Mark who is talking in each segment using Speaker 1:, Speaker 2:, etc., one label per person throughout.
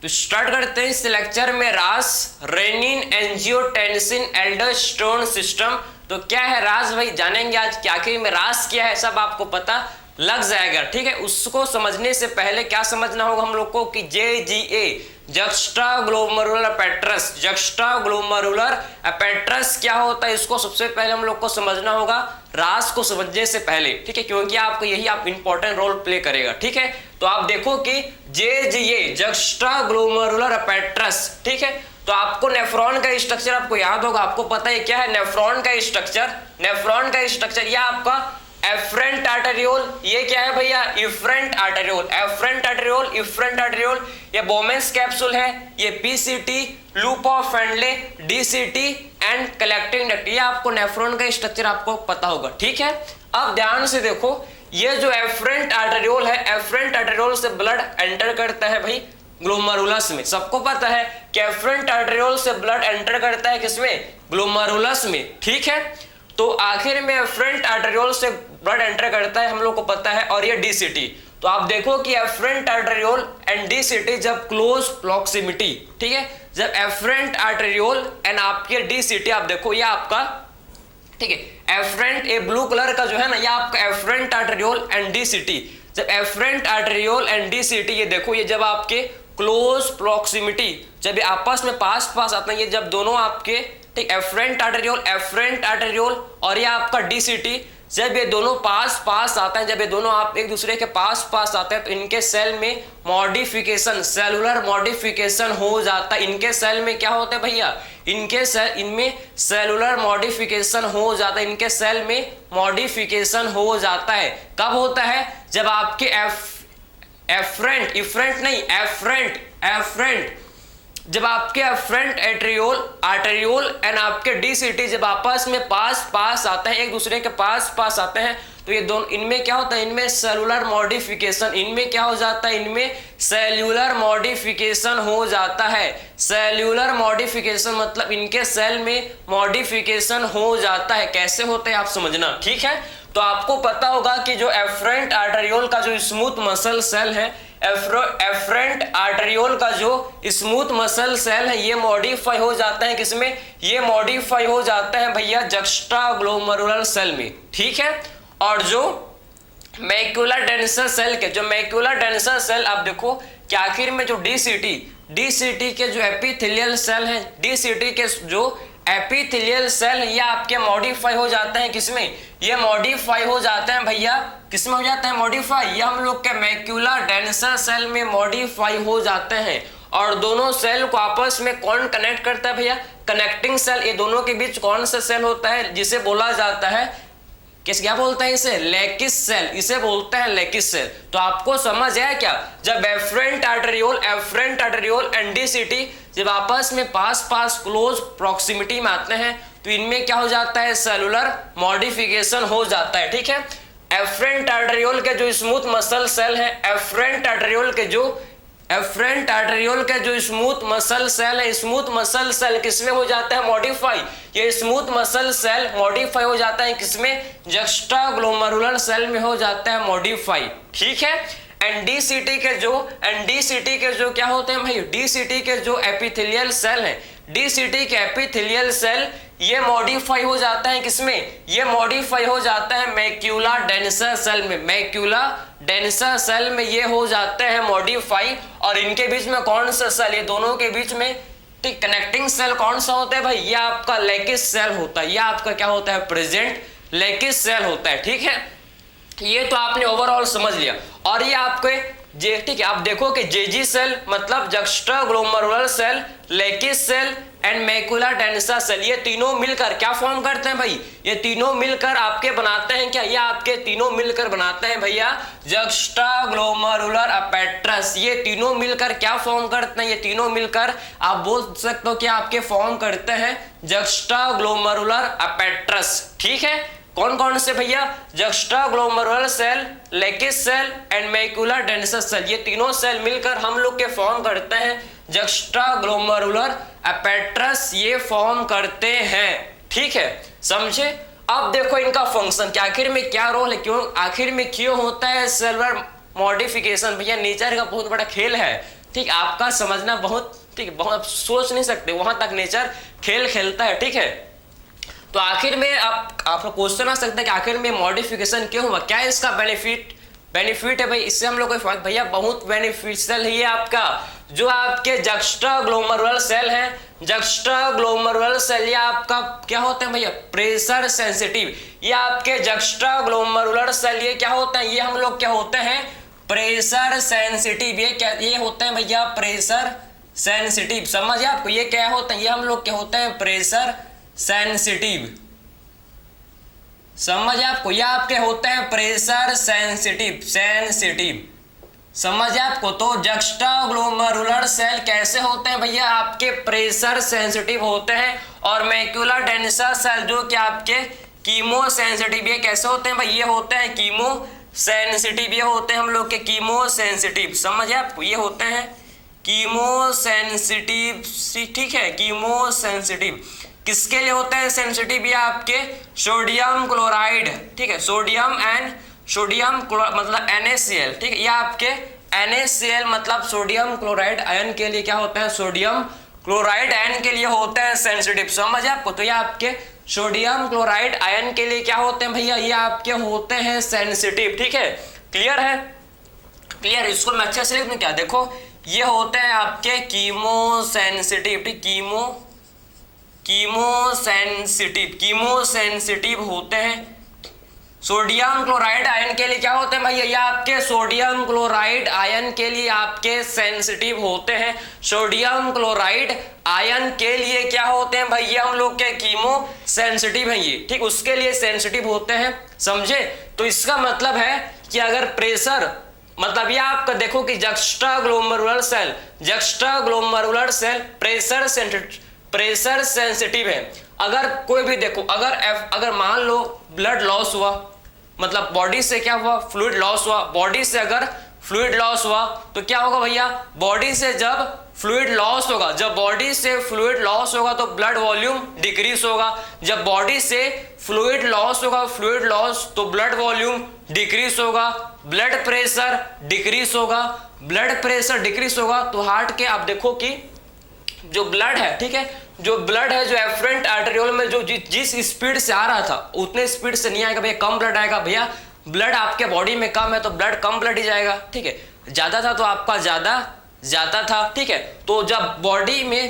Speaker 1: तो स्टार्ट करते हैं इस लेक्चर में रास रेनिन एंजियोटेंसिन एल्डोस्टेरोन सिस्टम। तो क्या है रास भाई, जानेंगे आज कि आखिर में रास क्या है, सब आपको पता लग जाएगा। ठीक है, उसको समझने से पहले क्या समझना होगा हम लोग को कि JGA जक्स्टाग्लोमेरुलर एपेट्रस, जक्स्टाग्लोमेरुलर एपेट्रस क्या होता है, इसको सबसे पहले हम लोग को समझना होगा रास को समझने से पहले। ठीक है, क्योंकि आपको यही आप इंपॉर्टेंट रोल प्ले करेगा। ठीक है, तो आप देखो कि JGA जक्स्टाग्लोमेरुलर एपेट्रस, ठीक है, तो आपको नेफ्रॉन का स्ट्रक्चर आपको याद होगा, आपको पता है क्या है नेफ्रॉन का स्ट्रक्चर। नेफ्रॉन का स्ट्रक्चर यह आपका एफरेंट आर्टेरियोल, ये क्या है भैया efferent arteriole, afferent arteriole, efferent arteriole, ये बोमेंस कैप्सूल है, ये PCT, loop of Henle, DCT and collecting duct, ये आपको नेफ्रॉन का स्ट्रक्चर आपको पता होगा। ठीक है, अब ध्यान से देखो, ये जो एफरेंट आर्टेरियोल है, एफरेंट आर्टेरियोल से ब्लड एंटर करता है भाई ग्लोमेरुलस में। सबको पता है कि एफरेंट आर्टेरियोल से ब्लड एंटर करता है किसमें, ग्लोमेरुलस में। ठीक है, तो आखिर में एफरेंट आर्टेरियोल से ब्लड एंटर करता है, हम लोग को पता है, और ये DCT। तो आप देखो कि एफरेंट आर्टेरियोल एंड DCT जब क्लोज प्रॉक्सिमिटी, ठीक है, जब एफरेंट आर्टेरियोल एंड आपके DCT, आप देखो ये आपका, ठीक है, एफरेंट ये ब्लू कलर का जो है ना, ये आपका एफरेंट आर्टेरियोल एंड DCT, जब एफरेंट आर्टेरियोल एंड DCT, ये देखो ये जब आपके क्लोज प्रॉक्सिमिटी, जब ये आपस में पास आते हैं, ये जब दोनों आपके, ठीक, एफरेंट आर्टेरियोल और ये आपका DCT, जब ये दोनों पास आते हैं, जब ये दोनों आप एक दूसरे के पास आते हैं, तो इनके सेल में मॉडिफिकेशन, सेलुलर मॉडिफिकेशन हो जाता है। इनके सेल में क्या होता है भैया, इनमें सेलुलर मॉडिफिकेशन हो जाता है, इनके सेल में मॉडिफिकेशन हो जाता है। कब होता है, जब आपके एफरेंट जब आपके एफरेंट आर्टेरियोल एंड आपके DCT जब आपस में पास आते हैं, एक दूसरे के पास आते हैं, तो ये दोनों, इनमें क्या होता है, इनमें सेलुलर मॉडिफिकेशन, इनमें क्या हो जाता है, इनमें सेल्यूलर मॉडिफिकेशन हो जाता है। सेल्यूलर मॉडिफिकेशन मतलब इनके सेल में मॉडिफिकेशन हो जाता है। कैसे होता है आप समझना। ठीक है, तो आपको पता होगा कि जो एफरेंट आर्टेरियोल का जो स्मूथ मसल सेल है, एफरेंट आर्टेरियोल का जो स्मूथ मसल सेल है, ये मॉडिफाई हो जाता है किसमें, ये मॉडिफाई हो जाता है भैया जक्स्टाग्लोमेरुलर सेल में। ठीक है, और जो मैक्युलर डेंसर सेल के, जो मैक्युलर डेंसर सेल, आप देखो कि आखिर में जो DCT के जो एपिथेलियल सेल है, DCT के जो एपिथेलियल सेल, ये आपके मॉडिफाई हो जाते हैं किसमें, ये मॉडिफाई हो जाते हैं भैया किसमें हो जाते हैं मॉडिफाई, ये हम लोग के मैक्युलर डेंसर सेल में मॉडिफाई हो जाते हैं। और दोनों सेल को आपस में कौन कनेक्ट करता है भैया, कनेक्टिंग सेल। ये दोनों के बीच कौन सा सेल होता है, जिसे बोला जाता है क्या बोलता है इसे, लेकिस सेल, इसे बोलते हैं लेकिस सेल। तो आपको समझ आया क्या, जब एफरेंट आर्टेरियोल एंड DCT जब आपस में पास क्लोज प्रॉक्सिमिटी में आते हैं, तो इनमें क्या हो जाता है, सेलुलर मॉडिफिकेशन हो जाता है। ठीक है, एफरेंट आर्टेरियोल के जो स्मूथ मसल सेल है, एफरेंट आर्टेरियोल के जो स्मूथ मसल सेल है, स्मूथ मसल सेल किसमें हो जाता है मॉडिफाई, ये स्मूथ मसल सेल मॉडिफाई हो जाता है किसमें, जक्स्टाग्लोमेरुलर सेल में हो जाता है मॉडिफाई। ठीक है, एंड DCT के जो क्या होते हैं भाई, DCT के जो एपिथेलियल सेल है, DCT के एपिथेलियल सेल, ये मॉडिफाई हो जाता है किसमें, ये मॉडिफाई हो जाता है मैक्युलर डेंसर सेल में, मैक्युलर डेंसर सेल में ये हो जाते हैं मॉडिफाई। और इनके बीच में कौन सा सेल, ये दोनों के बीच में, ठीक, कनेक्टिंग सेल कौन सा होता है भाई, ये आपका लेकिस सेल होता है, ये आपका क्या होता है, प्रेजेंट लेकिस सेल होता है। ठीक है, ये तो आपने ओवरऑल समझ लिया। और ये आपके ठीक है, आप देखो कि JG सेल मतलब juxtaglomerular cell, lacis cell and macula densa cell, ये तीनों मिलकर क्या फॉर्म करते हैं भाई, ये तीनों मिलकर आपके बनाते हैं क्या, ये आपके तीनों मिलकर बनाते हैं भैया जक्स्टाग्लोमेरुलर एपेट्रस। ये तीनों मिलकर क्या फॉर्म करते हैं, ये तीनों मिलकर आप बोल सकते हो कि आपके फॉर्म करते हैं जक्स्टाग्लोमेरुलर एपेट्रस। ठीक है, कौन कौन से भैया, juxtaglomerular cell, lacis cell and macula densa cell, ये तीनों सेल मिलकर हम लोग के फॉर्म करते हैं जक्स्टाग्लोमेरुलर एपेट्रस, ये फॉर्म करते हैं। ठीक है, समझे। अब देखो इनका फंक्शन कि आखिर में क्या रोल है, क्यों आखिर में क्यों होता है सेलुलर मॉडिफिकेशन। भैया नेचर का बहुत बड़ा खेल है, ठीक, आपका समझना बहुत, ठीक, बहुत सोच नहीं सकते, वहां तक नेचर खेल खेलता है। ठीक है, तो आखिर में आपका क्वेश्चन आ सकता है कि आखिर में मॉडिफिकेशन क्यों हुआ, क्या इसका बेनिफिट है भाई, इससे हम लोग को भैया बहुत बेनिफिशियल है आपका। जो आपके जक्स्टाग्लोमेरुलर सेल हैं, जक्स्टाग्लोमेरुलर सेल, ये आपका क्या होते हैं भैया, प्रेशर सेंसिटिव। ये आपके जक्स्टाग्लोमेरुलर सेल ये क्या होते हैं, ये हम लोग क्या होते हैं, प्रेशर सेंसिटिव। ये क्या, ये होते हैं भैया प्रेशर सेंसिटिव। समझिए आपको, ये क्या होते हैं, ये हम लोग क्या होते हैं, प्रेशर सेंसिटिव। समझ आपको, ये आपके होते हैं प्रेशर सेंसिटिव। समझ आपको, तो जक्स्टाग्लोमेरुलर सेल कैसे होते हैं भैया, आपके प्रेशर सेंसिटिव होते हैं। और मैक्युलर डेंसर सेल जो कि आपके कीमो सेंसिटिव, ये कैसे होते हैं भाई, ये होते हैं कीमो सेंसिटिव। ये होते हैं हम लोग के कीमो सेंसिटिव। समझ आपको, ये होते हैं कीमो सेंसिटिव। ठीक है, कीमो सेंसिटिव किसके लिए होते हैं सेंसिटिव, ये आपके सोडियम क्लोराइड। ठीक है, सोडियम मतलब NaCl। ठीक है, ये आपके NaCl मतलब सोडियम क्लोराइड आयन के लिए क्या होते हैं, सोडियम क्लोराइड आयन के लिए होते हैं सेंसिटिव। समझ आपको, तो ये आपके सोडियम क्लोराइड आयन के लिए क्या होते हैं भैया, ये आपके होते हैं सेंसिटिव। ठीक है, क्लियर है, क्लियर। इसको मैं अच्छे से लिख दूं क्या, देखो ये होते हैं आपके कीमो सेंसिटिव। कीमो सेंसिटिव होते हैं। सोडियम क्लोराइड आयन के लिए क्या होते हैं भैया, ये आपके सोडियम क्लोराइड आयन के लिए आपके सेंसिटिव होते हैं। सोडियम क्लोराइड आयन के लिए क्या होते हैं भैया, हम लोग के कीमो सेंसिटिव हैं ये। ठीक, उसके लिए सेंसिटिव होते हैं। समझे, तो इसका मतलब है कि अगर प्रेशर, मतलब ये आपका देखो कि जक्स्टाग्लोमेरुलर सेल प्रेशर सेंसिटिव है। अगर कोई भी देखो, अगर मान लो ब्लड लॉस हुआ, मतलब बॉडी से क्या हुआ, फ्लूइड लॉस हुआ। बॉडी से अगर फ्लूइड लॉस हुआ तो क्या होगा भैया, बॉडी से जब फ्लूइड लॉस होगा, जब बॉडी से फ्लूइड लॉस होगा तो ब्लड वॉल्यूम डिक्रीज होगा। जब बॉडी से फ्लूइड लॉस होगा, तो ब्लड वॉल्यूम डिक्रीज होगा, ब्लड प्रेशर डिक्रीज होगा। तो हार्ट के आप देखो कि जो ब्लड है, ठीक है, जो ब्लड है जो एफरेंट आर्टेरियोल में जो जिस स्पीड से आ रहा था उतने स्पीड से नहीं आएगा भैया, कम ब्लड आएगा भैया। ब्लड आपके बॉडी में कम है तो ब्लड कम ब्लड ही जाएगा। ठीक है, ज्यादा था तो आपका ज्यादा था। ठीक है, तो जब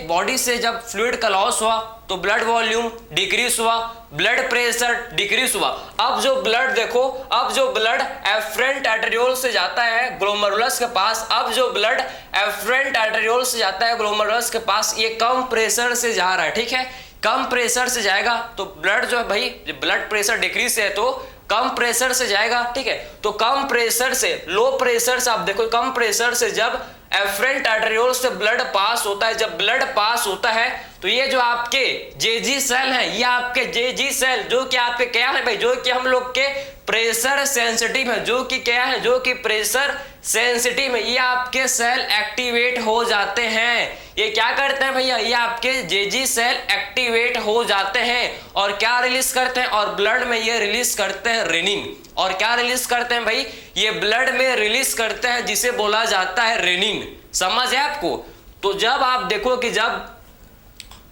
Speaker 1: बॉडी से जब फ्लूइड का लॉस हुआ तो ब्लड वॉल्यूम डिक्रीज हुआ, ब्लड प्रेशर डिक्रीज हुआ। अब जो ब्लड देखो, अब जो ब्लड एफरेंट आर्टेरियोल से जाता है ग्लोमेरुलस के पास, अब जो ब्लड एफरेंट आर्टेरियोल से जाता है ग्लोमेरुलस के पास, ये कम प्रेशर से जा रहा है। ठीक है, कम प्रेशर से जाएगा तो ब्लड जो है भाई, ब्लड प्रेशर डिक्रीज है तो कम प्रेशर से जाएगा। ठीक है, तो कम प्रेशर से, लो प्रेशर से आप देखो, कम प्रेशर से जब एफरेंट आर्टेरियोल से ब्लड पास होता है, जब ब्लड पास होता है तो ये जो आपके जेजी सेल हैं, ये आपके जेजी सेल जो कि आपके क्या है भाई, जो कि हम लोग के प्रेशर सेंसिटिव है, जो कि क्या है, जो कि प्रेशर सेंसिटिव है, ये आपके सेल एक्टिवेट हो जाते हैं। ये क्या करते हैं भैया, ये आपके जेजी सेल एक्टिवेट हो जाते हैं और क्या रिलीज करते हैं, और ब्लड में ये रिलीज करते हैं रेनिन। और क्या रिलीज करते हैं भाई, ये ब्लड में रिलीज करते हैं जिसे बोला जाता है रेनिन। समझ है आपको, तो जब आप देखो कि जब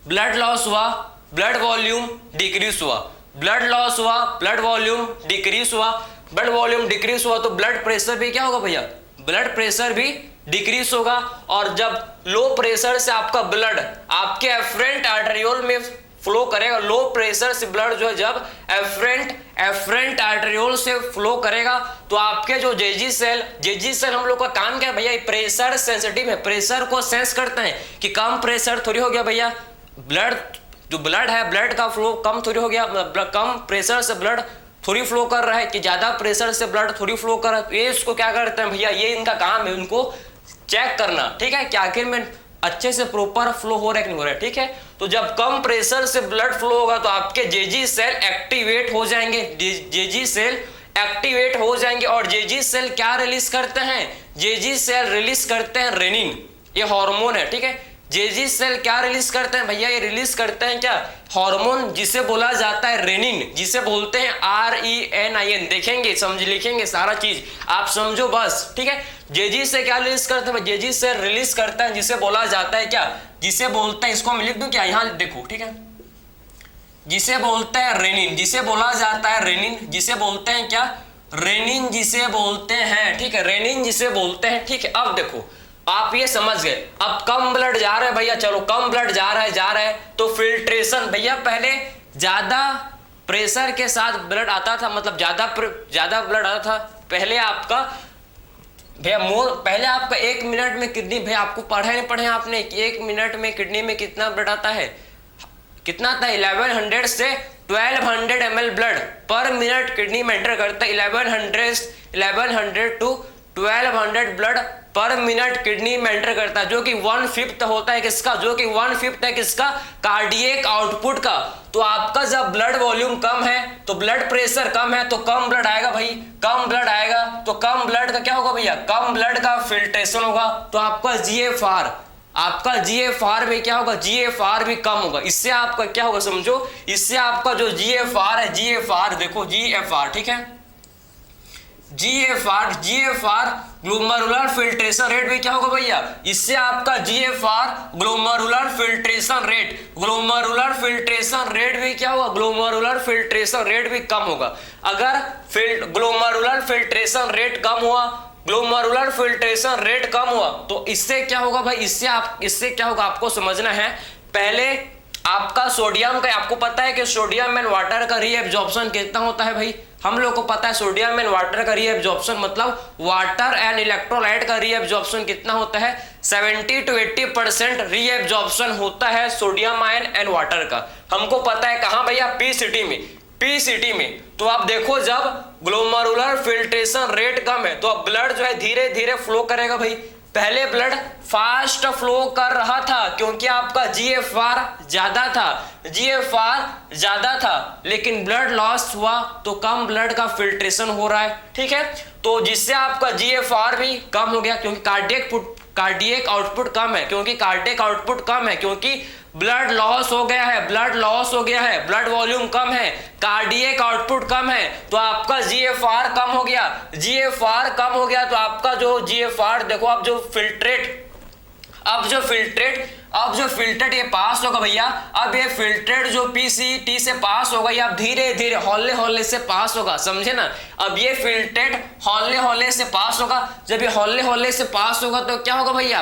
Speaker 1: ब्लड लॉस हुआ, ब्लड वॉल्यूम डिक्रीज हुआ, ब्लड लॉस हुआ, ब्लड वॉल्यूम डिक्रीज हुआ, ब्लड वॉल्यूम डिक्रीज हुआ तो ब्लड प्रेशर भी क्या होगा भैया, ब्लड प्रेशर भी डिक्रीज होगा। और जब लो प्रेशर से आपका ब्लड आपके एफरेंट आर्टेरियोल में फ्लो करेगा, लो प्रेशर से ब्लड जो है जब एफरेंट आर्टेरियोल से फ्लो करेगा तो आपके जो जेजी सेल हम लोग का काम क्या है भैया, प्रेशर सेंसिटिव है, प्रेशर को सेंस करते हैं कि कम प्रेशर थोड़ी हो गया भैया, ब्लड है, ब्लड का फ्लो कम थोड़ी हो गया, कम प्रेशर से ब्लड थोड़ी फ्लो कर रहा है कि ज्यादा प्रेशर से ब्लड थोड़ी फ्लो कर रहा है। तो ये इसको क्या करते हैं भैया, ये इनका काम है, उनको चेक करना। ठीक है, कि आखिर में अच्छे से प्रॉपर फ्लो हो रहा है कि नहीं हो रहा है। ठीक है, तो जब कम प्रेशर से ब्लड फ्लो होगा तो आपके जेजी सेल एक्टिवेट हो जाएंगे, जेजी सेल एक्टिवेट हो जाएंगे। और जेजी सेल क्या रिलीज करते हैं, जेजी सेल रिलीज करते हैं रेनिन, ये हार्मोन है। ठीक है, जेजी सेल क्या रिलीज करते हैं भैया? ये रिलीज करते हैं क्या? हार्मोन, जिसे बोला जाता है रेनिन, जिसे बोलते हैं RENIN। देखेंगे, समझ, लिखेंगे सारा चीज, आप समझो बस, ठीक है। जेजी से क्या रिलीज करते हैं? जेजी से रिलीज करते हैं जिसे बोला जाता है क्या? जिसे बोलते हैं, इसको मैं लिख दूं क्या? यहां देखो, ठीक है, जिसे बोलते हैं रेनिन, जिसे बोला जाता है रेनिन, जिसे बोलते हैं क्या? रेनिन जिसे बोलते हैं, ठीक है, रेनिन जिसे बोलते हैं, ठीक है। अब देखो, आप ये समझ गए, अब कम ब्लड जा रहा है भैया, चलो कम ब्लड जा रहा है तो फिल्ट्रेशन भैया, पहले ज्यादा प्रेशर के साथ ब्लड आता था, मतलब ज्यादा ब्लड आता था पहले आपका भैया, पहले आपका 1 मिनट में किडनी, भैया आपको पढ़े आपने, 1 मिनट में किडनी में कितना ब्लड आता है? कितना था? 1100 से 1200 ml blood per minute kidney में एंटर करता है। 1100 to 1200 blood per minute kidney में एंटर करता है, जो कि 1/5 होता है किसका? जो कि 1/5 है किसका? कार्डियक आउटपुट का। तो आपका जब ब्लड वॉल्यूम कम है तो ब्लड प्रेशर कम है तो कम ब्लड आएगा भाई, कम ब्लड आएगा तो कम ब्लड का क्या होगा भैया? कम ब्लड का फिल्ट्रेशन होगा, तो आपका GFR भी क्या होगा? GFR भी कम होगा। इससे आपका क्या होगा समझो, इससे आपका जो GFR है, GFR देखो, GFR, ठीक है, GFR ग्लोमेरुलर फिल्ट्रेशन रेट भी क्या होगा भैया? इससे आपका GFR ग्लोमेरुलर फिल्ट्रेशन रेट भी क्या होगा? ग्लोमेरुलर फिल्ट्रेशन रेट भी कम होगा। अगर ग्लोमेरुलर फिल्ट्रेशन रेट कम हुआ तो इससे क्या होगा भाई? इससे क्या होगा आपको समझना है। पहले आपका सोडियम का, आपको पता है कि सोडियम एंड वाटर का रीएब्जॉर्प्शन कितना होता है भाई? हम लोग को पता है सोडियम एंड वाटर का रीएब्जॉर्प्शन, मतलब वाटर एंड इलेक्ट्रोलाइट का रीएब्जॉर्प्शन कितना होता है? 70 to 80% रीएब्जॉर्प्शन होता है सोडियम आयन एंड वाटर का। हमको पता है कहां भैया? पीसीटी में। तो आप देखो, जब ग्लोमेरुलर फिल्ट्रेशन रेट कम है तो अब ब्लड जो है धीरे धीरे फ्लो करेगा भाई। पहले ब्लड फास्ट फ्लो कर रहा था क्योंकि आपका GFR ज्यादा था, लेकिन ब्लड लॉस हुआ तो कम ब्लड का फिल्ट्रेशन हो रहा है, ठीक है। तो जिससे आपका GFR भी कम हो गया क्योंकि कार्डियक आउटपुट कम है, क्योंकि ब्लड लॉस हो गया है, ब्लड वॉल्यूम कम है, कार्डियक आउटपुट कम है, तो आपका GFR कम हो गया, तो आपका जो GFR देखो, अब जो फिल्ट्रेट ये पास होगा भैया। अब ये फिल्ट्रेट जो PCT से पास होगा, ये अब धीरे धीरे हौले से पास होगा, समझे ना। अब ये फिल्ट्रेट हौले से पास होगा। जब ये हौले से पास होगा तो क्या होगा भैया?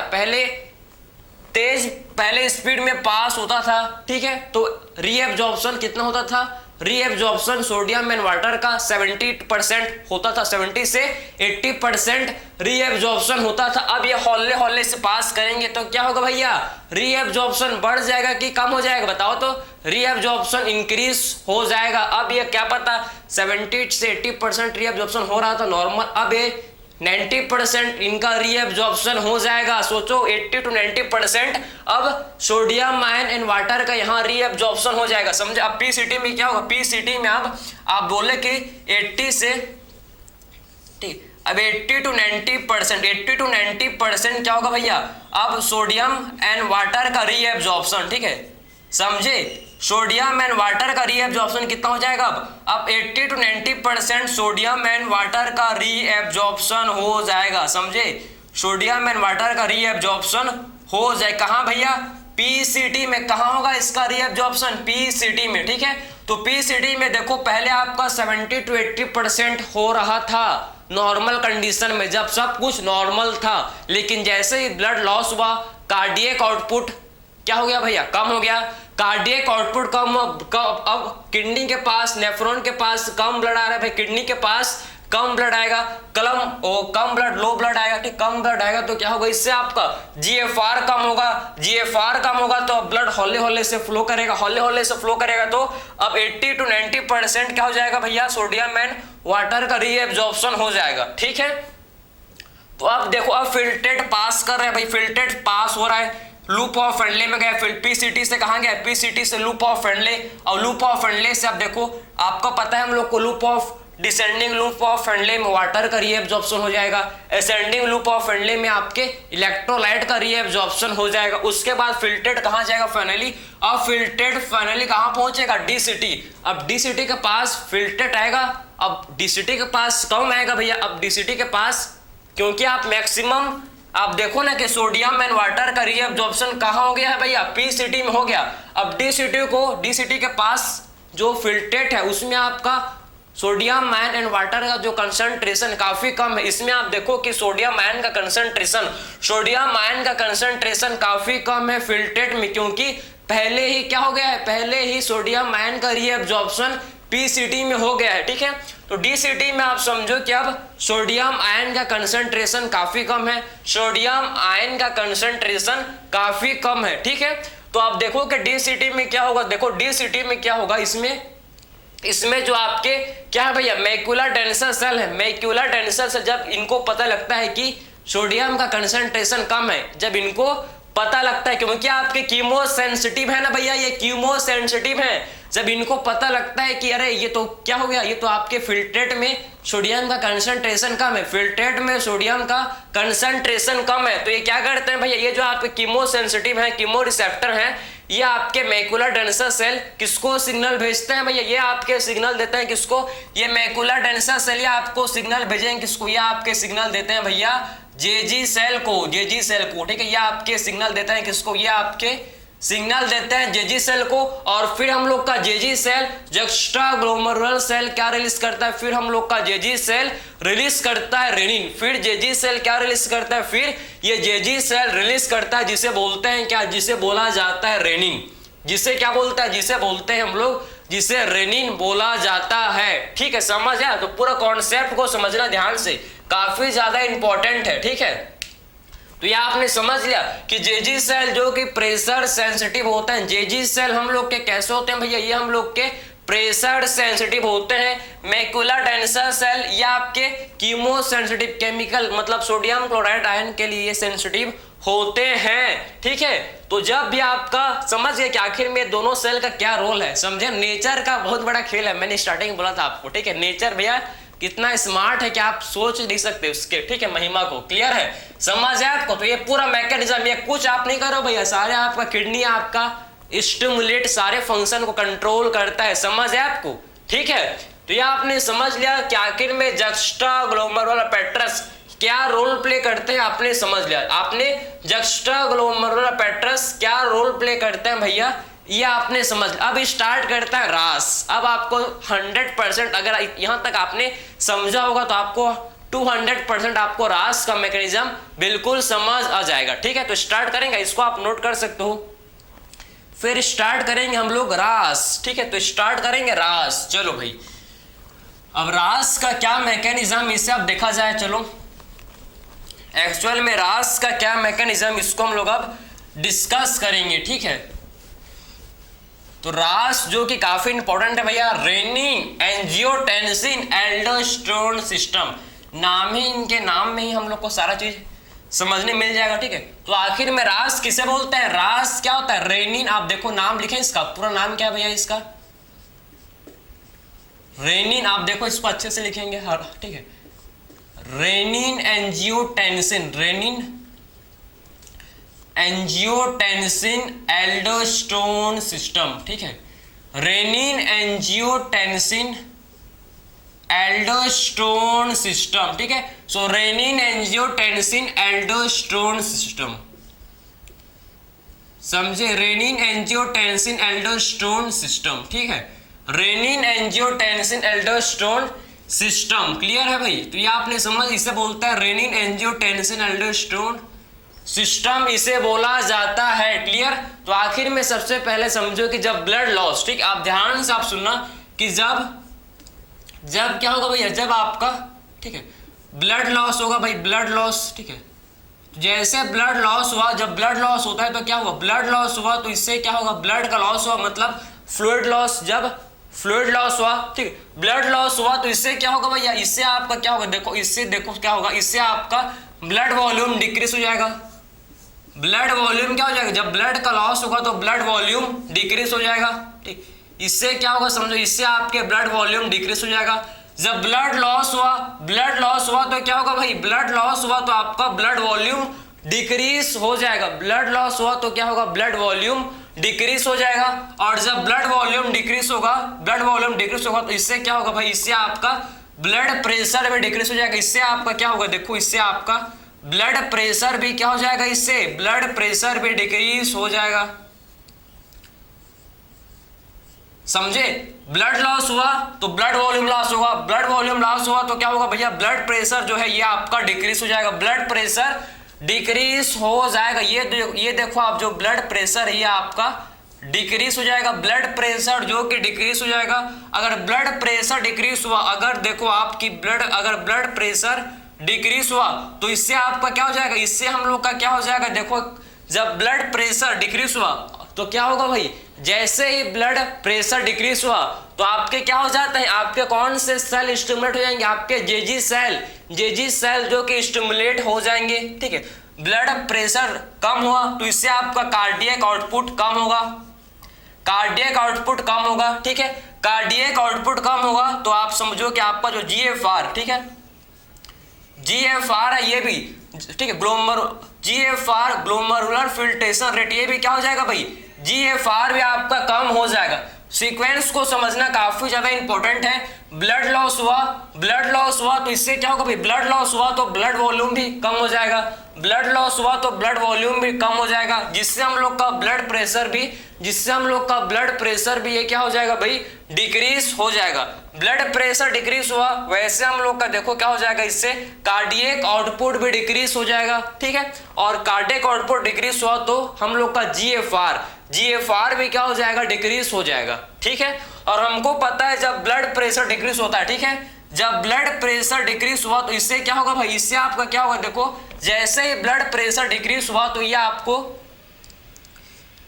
Speaker 1: पहले स्पीड में पास होता था, ठीक है, तो रीएब्जॉर्प्शन कितना होता था? रीएब्जॉर्प्शन सोडियम एंड वाटर का 70% होता था, 70 से 80% रीएब्जॉर्प्शन होता था। अब ये हौले से पास करेंगे तो क्या होगा भैया? रीएब्जॉर्प्शन बढ़ जाएगा कि कम हो जाएगा? बताओ तो। रीएब्जॉर्प्शन इंक्रीज हो जाएगा। अब ये क्या पता, 70 से 80% रीएब्जॉर्प्शन हो रहा था नॉर्मल, अब ये 90% इनका रीएब्जॉर्प्शन हो जाएगा। सोचो 80 to 90% अब सोडियम आयन एंड वाटर का यहाँ रीएब्जॉर्प्शन हो जाएगा, समझे। अब पीसीटी में क्या होगा? पीसीटी में अब आप बोले कि 80 से, ठीक, अब 80 to 90% क्या होगा भैया? अब सोडियम एंड वाटर का रीएब्जॉर्प्शन, ठीक है, समझे। सोडियम एंड वाटर का रीएब्जॉर्प्शन कितना हो जाएगा? अब 80 to 90% सोडियम एंड वाटर का रीएब्जॉर्प्शन हो जाएगा, समझे। सोडियम एंड वाटर का रीएब्जॉर्प्शन हो जाए कहां भैया? पीसीटी में। कहां होगा इसका रीएब्जॉर्प्शन? पीसीटी में, ठीक है। तो पीसीटी में देखो, पहले आपका 70 to 80% हो रहा था नॉर्मल कंडीशन में, जब सब कुछ नॉर्मल था, लेकिन जैसे ही ब्लड लॉस हुआ, कार्डियक आउटपुट क्या हो गया भैया? कम हो गया। कार्डियक आउटपुट कम, अब किडनी के पास, नेफ्रॉन के पास कम ब्लड आ रहा है भाई, किडनी के पास कम ब्लड आएगा, कम ब्लड, लो ब्लड आएगा, ठीक, कम ब्लड आएगा तो क्या होगा? इससे आपका GFR कम होगा, तो ब्लड हौले से फ्लो करेगा, तो अब 80 to 90% क्या हो जाएगा भैया? सोडियम एंड वाटर का रीएब्जॉर्प्शन हो जाएगा, ठीक है। तो अब देखो, अब फिल्ट्रेट पास कर रहे हैं भाई, फिल्ट्रेट पास हो रहा है, लूप ऑफ फ्रेंडली में गया, फिर पीसीटी से कहां गया? पीसीटी से लूप ऑफ फ्रेंडली, और लूप ऑफ फ्रेंडली से अब देखो, आपको पता है हम लोग को loop of descending loop of friendly में वाटर का रीएब्जॉर्प्शन हो जाएगा, असेंडिंग लूप ऑफ फ्रेंडली में आपके इलेक्ट्रोलाइट का रीएब्जॉर्प्शन हो जाएगा। उसके बाद फिल्ट्रेट कहाँ जाएगा फाइनली, अब फिल्ट्रेट फाइनली कहाँ पहुंचेगा, डी सिटी। अब डी सिटी के पास फिल्ट्रेट आएगा, अब डी सिटी के पास कम आएगा भैया, अब डी सिटी के पास क्योंकि आप मैक्सिमम आप देखो ना कि सोडियम एंड वाटर का रीअब्जॉर्प्शन कहाँ हो गया है भैया, पी सिटी में हो गया। अब डी सिटी के पास जो फिल्ट्रेट है उसमें आपका सोडियम आयन एंड वाटर का जो कंसंट्रेशन काफी कम है। इसमें आप देखो कि सोडियम आयन का कंसंट्रेशन काफी कम है फिल्ट्रेट में, क्योंकि पहले ही क्या हो गया है, पहले ही सोडियम आयन का रीअब्जॉर्प्शन पीसीटी में हो गया है। ठीक है, तो डीसीटी में आप समझो कि अब सोडियम आयन का कंसंट्रेशन काफी कम है, सोडियम आयन का कंसंट्रेशन काफी कम है। ठीक है, तो आप देखो कि डीसीटी में क्या होगा, देखो डीसीटी में क्या होगा, इसमें जो आपके क्या है भैया, मैक्यूलर डेंसर सेल है। मैक्यूलर डेंसर से जब इनको पता लगता है कि सोडियम का कंसंट्रेशन कम है, जब इनको पता लगता है, क्योंकि आपके कीमो सेंसिटिव है ना भैया, ये कीमो सेंसिटिव है, जब इनको पता लगता है कि अरे ये तो क्या हो गया, ये तो आपके फिल्ट्रेट में सोडियम का कंसंट्रेशन कम है, फिल्ट्रेट में सोडियम का कंसंट्रेशन कम है, तो ये क्या करते हैं भैया, ये जो आपके कीमो सेंसिटिव है, कीमो रिसेप्टर है, ये आपके मैक्यूलर डेंसर सेल किसको सिग्नल भेजते हैं भैया, ये आपके सिग्नल देते हैं किसको, ये मैक्यूलर डेंसर सेल ये आपको सिग्नल भेजेंगे किसको, ये आपके सिग्नल देते हैं भैया जेजी सेल को, ठीक है, ये आपके सिग्नल देते हैं किसको, ये आपके सिग्नल देते हैं जेजी सेल को। और फिर हम लोग का जेजी सेल जुक्स्टाग्लोमेरुलर सेल क्या रिलीज करता है, फिर हम लोग का जेजी सेल रिलीज करता है रेनिन, फिर जेजी सेल क्या रिलीज करता है, फिर ये जेजी सेल रिलीज करता है जिसे बोलते हैं क्या, जिसे बोला जाता है रेनिन, जिसे क्या बोलता है, जिसे बोलते हैं हम लोग, जिसे रेनिन बोला जाता है। ठीक है, समझ आया, तो पूरा कॉन्सेप्ट को समझना ध्यान से, काफी ज्यादा इंपॉर्टेंट है। ठीक है, तो ये आपने समझ लिया कि जेजी सेल जो कि प्रेशर सेंसिटिव होते हैं, जेजी सेल हम लोग के कैसे होते हैं भैया, ये हम लोग के प्रेशर सेंसिटिव होते हैं। मैक्यूलर डेंसर सेल या आपके कीमो सेंसिटिव, केमिकल मतलब सोडियम क्लोराइड आयन के लिए सेंसिटिव होते हैं। ठीक है, तो जब भी आपका समझ गए कि आखिर में दोनों सेल का क्या रोल है, समझे, नेचर का बहुत बड़ा खेल है, मैंने स्टार्टिंग बोला था आपको। ठीक है, नेचर भैया कितना स्मार्ट है कि आप सोच नहीं सकते उसके, ठीक है, महिमा को। क्लियर है, समझ है आपको, तो ये पूरा मैकेनिज्म, ये कुछ आप नहीं करो भैया, सारे आपका किडनी आपका स्टिमुलेट सारे फंक्शन को कंट्रोल करता है, समझ है आपको। ठीक है, तो ये आपने समझ लिया कि आखिर में जुक्स्टाग्लोमेरुलर एपेट्रस क्या रोल प्ले करते हैं, आपने समझ लिया। आपने जुक्स्टाग्लोमेरुलर एपेट्रस क्या रोल प्ले करते हैं भैया, ये आपने समझ। अब स्टार्ट करता है रास। अब आपको 100% अगर यहां तक आपने समझा होगा तो आपको 200% आपको रास का मैकेनिज्म बिल्कुल समझ आ जाएगा। ठीक है, तो स्टार्ट करेंगे, इसको आप नोट कर सकते हो। फिर स्टार्ट करेंगे हम लोग रास। ठीक है, तो स्टार्ट करेंगे रास। चलो भाई, अब रास का क्या मैकेनिज्म, इसे अब देखा जाए। चलो, एक्चुअल में रास का क्या मैकेनिज्म, इसको हम लोग अब डिस्कस करेंगे। ठीक है, तो रास जो कि काफी इंपॉर्टेंट है भैया, रेनिन एंजियोटेंसिन एल्डोस्टेरोन सिस्टम, नाम ही, इनके नाम में ही हम लोग को सारा चीज समझने मिल जाएगा। ठीक है, तो आखिर में रास किसे बोलते हैं, रास क्या होता है, रेनिन। आप देखो नाम लिखे, इसका पूरा नाम क्या है भैया, इसका रेनिन। आप देखो इसको अच्छे से लिखेंगे, हर, ठीक है, renin angiotensin, renin angiotensin aldosterone system. ठीक है, रेनिन एंजियोटेंसिन एल्डोस्टेरोन सिस्टम। ठीक है, सो रेनिन एंजियोटेंसिन एल्डोस्टेरोन सिस्टम, समझे, रेनिन एंजियोटेंसिन एल्डोस्टेरोन सिस्टम। ठीक है, renin angiotensin aldosterone system. Clear है भाई, तो ये आपने समझ, इसे बोलता है रेनिन एंजियोटेंसिन एल्डोस्टेरोन सिस्टम, इसे बोला जाता है। क्लियर, तो आखिर में सबसे पहले समझो कि जब ब्लड लॉस, ठीक, आप ध्यान से आप सुनना कि जब क्या होगा भैया, जब आपका, ठीक है, ब्लड लॉस होगा भाई, ब्लड लॉस। ठीक है, जैसे ब्लड लॉस हुआ, जब ब्लड लॉस होता है तो क्या हुआ, ब्लड लॉस हुआ तो इससे क्या होगा, ब्लड का लॉस हुआ, मतलब फ्लूइड लॉस। जब फ्लूइड लॉस हुआ, ठीक, ब्लड लॉस हुआ तो इससे क्या होगा भैया, इससे आपका क्या होगा, देखो इससे, देखो क्या होगा, इससे आपका ब्लड वॉल्यूम डिक्रीज हो जाएगा। ब्लड वॉल्यूम क्या हो जाएगा, जब ब्लड का लॉस होगा तो ब्लड वॉल्यूम डिक्रीज हो जाएगा। ठीक, इससे क्या होगा समझो, इससे आपके ब्लड वॉल्यूम डिक्रीज हो जाएगा। जब ब्लड लॉस हुआ तो क्या होगा भाई, ब्लड लॉस हुआ तो आपका ब्लड वॉल्यूम डिक्रीज हो जाएगा। ब्लड लॉस हुआ तो क्या होगा, ब्लड वॉल्यूम डिक्रीज हो जाएगा। और जब ब्लड वॉल्यूम डिक्रीज होगा तो इससे क्या होगा भाई, इससे आपका ब्लड प्रेशर भी डिक्रीज हो जाएगा। इससे आपका क्या होगा, देखो इससे आपका ब्लड प्रेशर भी क्या हो जाएगा, इससे ब्लड प्रेशर भी डिक्रीज हो जाएगा। समझे, ब्लड लॉस हुआ तो ब्लड वॉल्यूम लॉस होगा, ब्लड वॉल्यूम लॉस हुआ तो क्या होगा भैया, ब्लड प्रेशर जो है ये आपका डिक्रीज हो जाएगा। ब्लड प्रेशर डिक्रीज हो जाएगा, ये देखो आप, जो ब्लड प्रेशर ये आपका डिक्रीज हो जाएगा। ब्लड प्रेशर जो कि डिक्रीज हो जाएगा। अगर ब्लड प्रेशर डिक्रीज हुआ, अगर देखो आपकी अगर ब्लड प्रेशर डिक्रीज हुआ तो इससे आपका क्या हो जाएगा, इससे हम लोग का क्या हो जाएगा, देखो जब ब्लड प्रेशर डिक्रीज हुआ तो क्या होगा भाई, जैसे ही ब्लड प्रेशर डिक्रीज हुआ तो आपके क्या हो जाते हैं, आपके कौन से सेल स्टिमुलेट हो जाएंगे, आपके जेजी सेल जो कि स्टिमुलेट हो जाएंगे। ठीक है, ब्लड प्रेशर कम हुआ तो इससे आपका कार्डियक आउटपुट कम होगा, ठीक है, कार्डियक आउटपुट कम होगा तो आप समझो कि आपका जो जीएफआर, ठीक है, जीएफआर है ये भी, ठीक है, जीएफआर ग्लोमेरुलर फिल्ट्रेशन रेट, ये भी क्या हो जाएगा भाई, जीएफआर भी आपका कम हो जाएगा। सीक्वेंस को समझना काफी ज्यादा इंपॉर्टेंट है। ब्लड लॉस हुआ तो इससे क्या होगा भाई, ब्लड लॉस हुआ तो ब्लड वॉल्यूम भी कम हो जाएगा, ब्लड लॉस हुआ तो ब्लड वॉल्यूम भी कम हो जाएगा, जिससे हम लोग का ब्लड प्रेशर भी ये क्या हो जाएगा भाई, डिक्रीज हो जाएगा। ब्लड प्रेशर डिक्रीज हुआ वैसे हम लोग का देखो क्या हो जाएगा, इससे कार्डियक आउटपुट भी डिक्रीज हो जाएगा। ठीक है, और कार्डियक आउटपुट डिक्रीज हुआ तो हम लोग का जीएफआर भी क्या हो जाएगा, डिक्रीज हो जाएगा। ठीक है, और हमको पता है जब ब्लड प्रेशर डिक्रीज होता है, ठीक है, जब ब्लड प्रेशर डिक्रीज हुआ तो इससे क्या होगा भाई, इससे आपका क्या होगा, देखो जैसे ही ब्लड प्रेशर डिक्रीज हुआ तो ये आपको,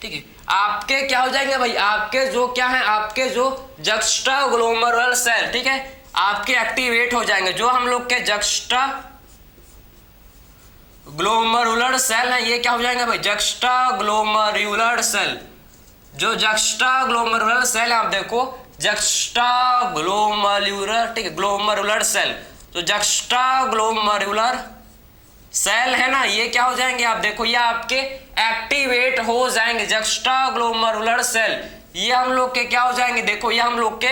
Speaker 1: ठीक है, आपके क्या हो जाएंगे भाई, आपके जो क्या है, आपके जो जक्स्टाग्लोमेरुलर सेल, ठीक है, आपके एक्टिवेट हो जाएंगे। जो हम लोग के जक्स्टाग्लोमेरुलर सेल है ये क्या हो जाएंगे भाई, जक्स्टाग्लोमेरुलर सेल, जो जक्स्टाग्लोमेरुलर सेल आप देखो जक्स्टाग्लोमेरुलर, ठीक है, ग्लोमेरुलर सेल, तो जक्स्टाग्लोमेरुलर सेल है ना, ये क्या हो जाएंगे आप देखो, ये आपके एक्टिवेट हो जाएंगे। जक्स्टाग्लोमेरुलर सेल ये हम लोग के क्या हो जाएंगे, देखो ये हम लोग के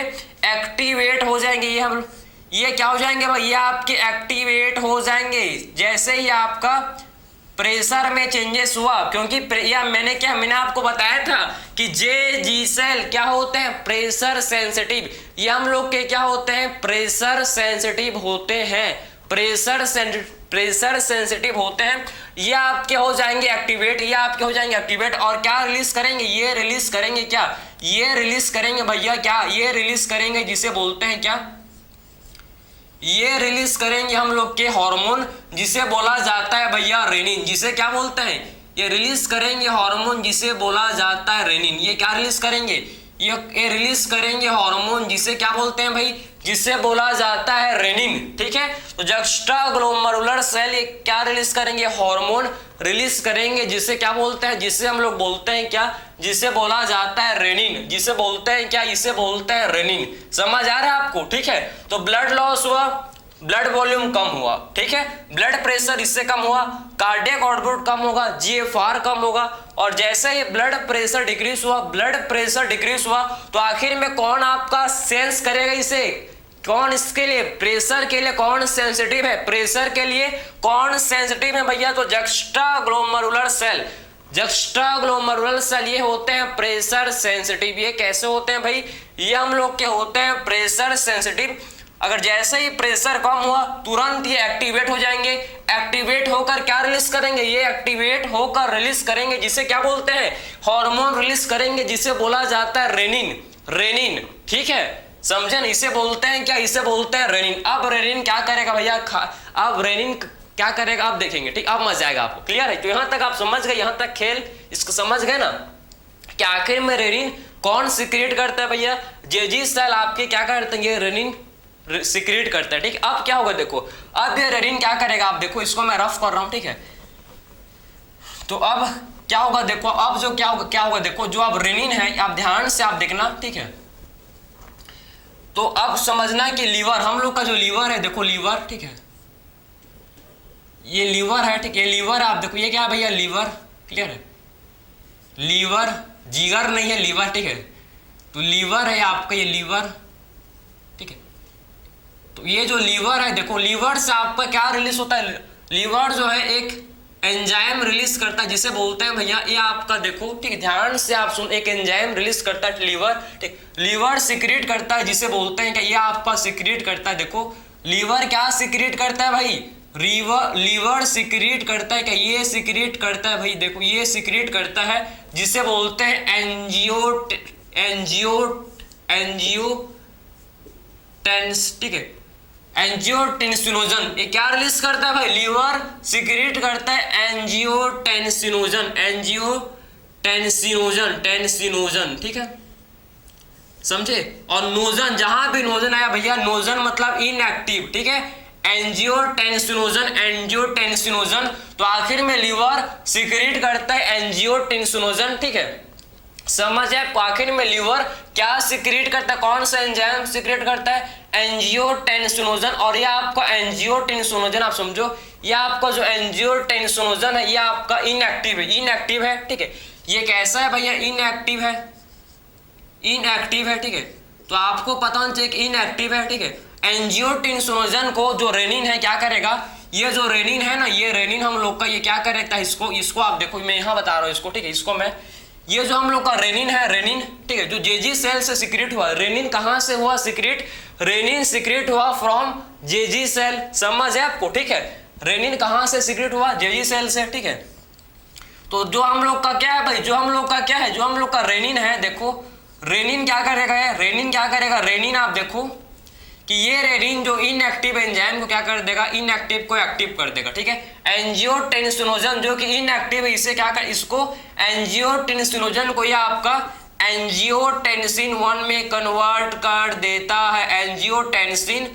Speaker 1: एक्टिवेट हो जाएंगे, ये क्या हो जाएंगे भाई, ये आपके एक्टिवेट हो जाएंगे जैसे ही आपका प्रेशर में चेंजेस हुआ। क्योंकि मैंने आपको बताया था कि जी सेल क्या होते हैं, प्रेशर सेंसिटिव, ये हम लोग के क्या होते हैं, प्रेशर सेंसिटिव होते हैं, प्रेशर सेंसिटिव होते हैं। ये आपके हो जाएंगे एक्टिवेट, और क्या रिलीज करेंगे, ये रिलीज करेंगे क्या, ये रिलीज करेंगे भैया, क्या ये रिलीज करेंगे, जिसे बोलते हैं क्या, ये रिलीज करेंगे हम लोग के हार्मोन, जिसे बोला जाता है भैया रेनिन, जिसे क्या बोलते हैं, ये रिलीज करेंगे हार्मोन जिसे बोला जाता है रेनिन। ये क्या रिलीज करेंगे, ये रिलीज करेंगे हार्मोन जिसे क्या बोलते हैं भाई, जिसे बोला जाता है रेनिन। ठीक है, तो जक्स्टाग्लोमेरुलर सेल ये क्या रिलीज करेंगे, हार्मोन रिलीज करेंगे जिसे क्या बोलते हैं, जिसे हम लोग बोलते हैं क्या, जिसे बोला जाता है रेनिन, जिसे बोलते हैं क्या, इसे बोलते हैं रेनिन। समझ आ रहा है आपको। ठीक है, तो ब्लड लॉस हुआ, ब्लड वॉल्यूम कम हुआ, ठीक है, ब्लड प्रेशर इससे कम हुआ, कार्डियक आउटपुट कम होगा, जीएफआर कम होगा, और जैसे ही ब्लड प्रेशर डिक्रीज हुआ तो आखिर में कौन आपका सेंस करेगा इसे, कौन इसके लिए, प्रेशर के लिए कौन सेंसिटिव है, प्रेशर के लिए कौन सेंसिटिव है भैया, तो जक्स्टाग्लोमेरुलर सेल, जक्स्टाग्लोमेरुलर सेल ये होते हैं प्रेशर सेंसिटिव। ये कैसे होते हैं भाई, ये हम लोग के होते हैं प्रेशर सेंसिटिव। अगर जैसे ही प्रेशर कम हुआ तुरंत ये एक्टिवेट हो जाएंगे, एक्टिवेट होकर क्या रिलीज करेंगे, ये एक्टिवेट होकर रिलीज करेंगे जिसे क्या बोलते हैं, हार्मोन रिलीज करेंगे जिसे बोला जाता है रेनिन। ठीक है, समझे ना, इसे बोलते हैं क्या, इसे बोलते हैं रेनिन। अब रेनिन क्या करेगा भैया, अब रेनिन क्या करेगा आप देखेंगे। ठीक, अब मजा आएगा आपको, क्लियर है। तो यहां तक आप समझ गए, यहां तक खेल इसको समझ गए ना, कि आखिर में रेनिन कौन सिक्रिएट करता है भैया, जेजी सेल आपके क्या करते हैं, ये रेनिन सिक्रिएट करता है। ठीक, अब क्या होगा देखो, अब ये रेनिन क्या करेगा, आप देखो इसको मैं रफ कर रहा हूं, ठीक है, तो अब क्या होगा देखो, अब जो क्या होगा देखो, जो अब रेनिन है आप ध्यान से आप देखना, ठीक है, तो अब समझना कि लीवर, हम लोग का जो लीवर है, देखो लीवर, ठीक है, ये लीवर है, ठीक है, लीवर आप देखो, ये क्या है भैया, लीवर, क्लियर है, लीवर, जिगर नहीं है, लीवर, ठीक है, तो लीवर है आपका, ये लीवर, ठीक है, तो ये जो लीवर है, देखो लीवर से आपका क्या रिलीज होता है, लीवर जो है एक एंजाइम रिलीज करता है जिसे बोलते हैं भैया, ये आपका देखो, ठीक है, ध्यान से आप सुन, एक एंजाइम रिलीज करता है लीवर, ठीक, लीवर सिक्रीट करता है जिसे बोलते हैं कि ये आपका सिक्रीट करता है, देखो लीवर क्या सिक्रीट करता है भाई, लीवर सिक्रीट करता है, क्या ये सिक्रीट करता है भाई, देखो ये सिक्रीट करता है जिसे बोलते हैं एंजियोटेंस, ठीक है, एंजियोटेंसिनोजन, ये क्या रिलीज करता है भाई, लीवर सिक्रीट करता है टेंसिनोजन, ठीक है, समझे। और नोजन, जहां भी नोजन आया भैया, नोजन मतलब इनएक्टिव, ठीक है, एंजियोटेंसिनोजन, तो आखिर में लीवर सिक्रीट करता है एंजियोटेंसिनोजन, ठीक है, समझ है। आखिर में लीवर क्या सिक्रीट करता है, कौन सा एंजाइम सिक्रीट करता है, एंजियोटेंसिनोजन, और ये आपका एंजियोटेंसिनोजन आप समझो, ये आपका जो एंजियोटेंसिनोजन है ये आपका इनएक्टिव है, ठीक है, ये कैसा है भैया, इनएक्टिव है, ठीक है, तो आपको पता होना चाहिए कि इनएक्टिव है, ठीक है। एंजियोटेंसिनोजन को जो रेनिन है क्या करेगा, ये जो रेनिन है ना, ये रेनिन हम लोग का ये क्या करेगा, इसको आप देखो, मैं यहाँ बता रहा हूँ इसको, ठीक है, इसको मैं, ये जो हम लोग का रेनिन है, रेनिन, ठीक है, जो जेजी सेल से सिक्रेट हुआ, रेनिन कहाँ से हुआ सिक्रेट, रेनिन सिक्रेट हुआ फ्रॉम जेजी सेल, समझ है आपको, ठीक है, रेनिन कहाँ से सिक्रेट हुआ, जेजी सेल से, ठीक है। तो जो हम लोग का क्या है भाई, जो हम लोग का रेनिन है, देखो रेनिन क्या करेगा, रेनिन आप देखो कि ये रेनिन जो इनएक्टिव एंजाइम को क्या कर देगा, इनएक्टिव को एक्टिव कर देगा, ठीक है। एंजियोटेंसिनोजन जो कि इनएक्टिव है, इसे क्या कर, इसको एंजियोटेंसिनोजन को ये आपका एंजियोटेंसिन 1 में कन्वर्ट कर देता है, एंजियोटेंसिन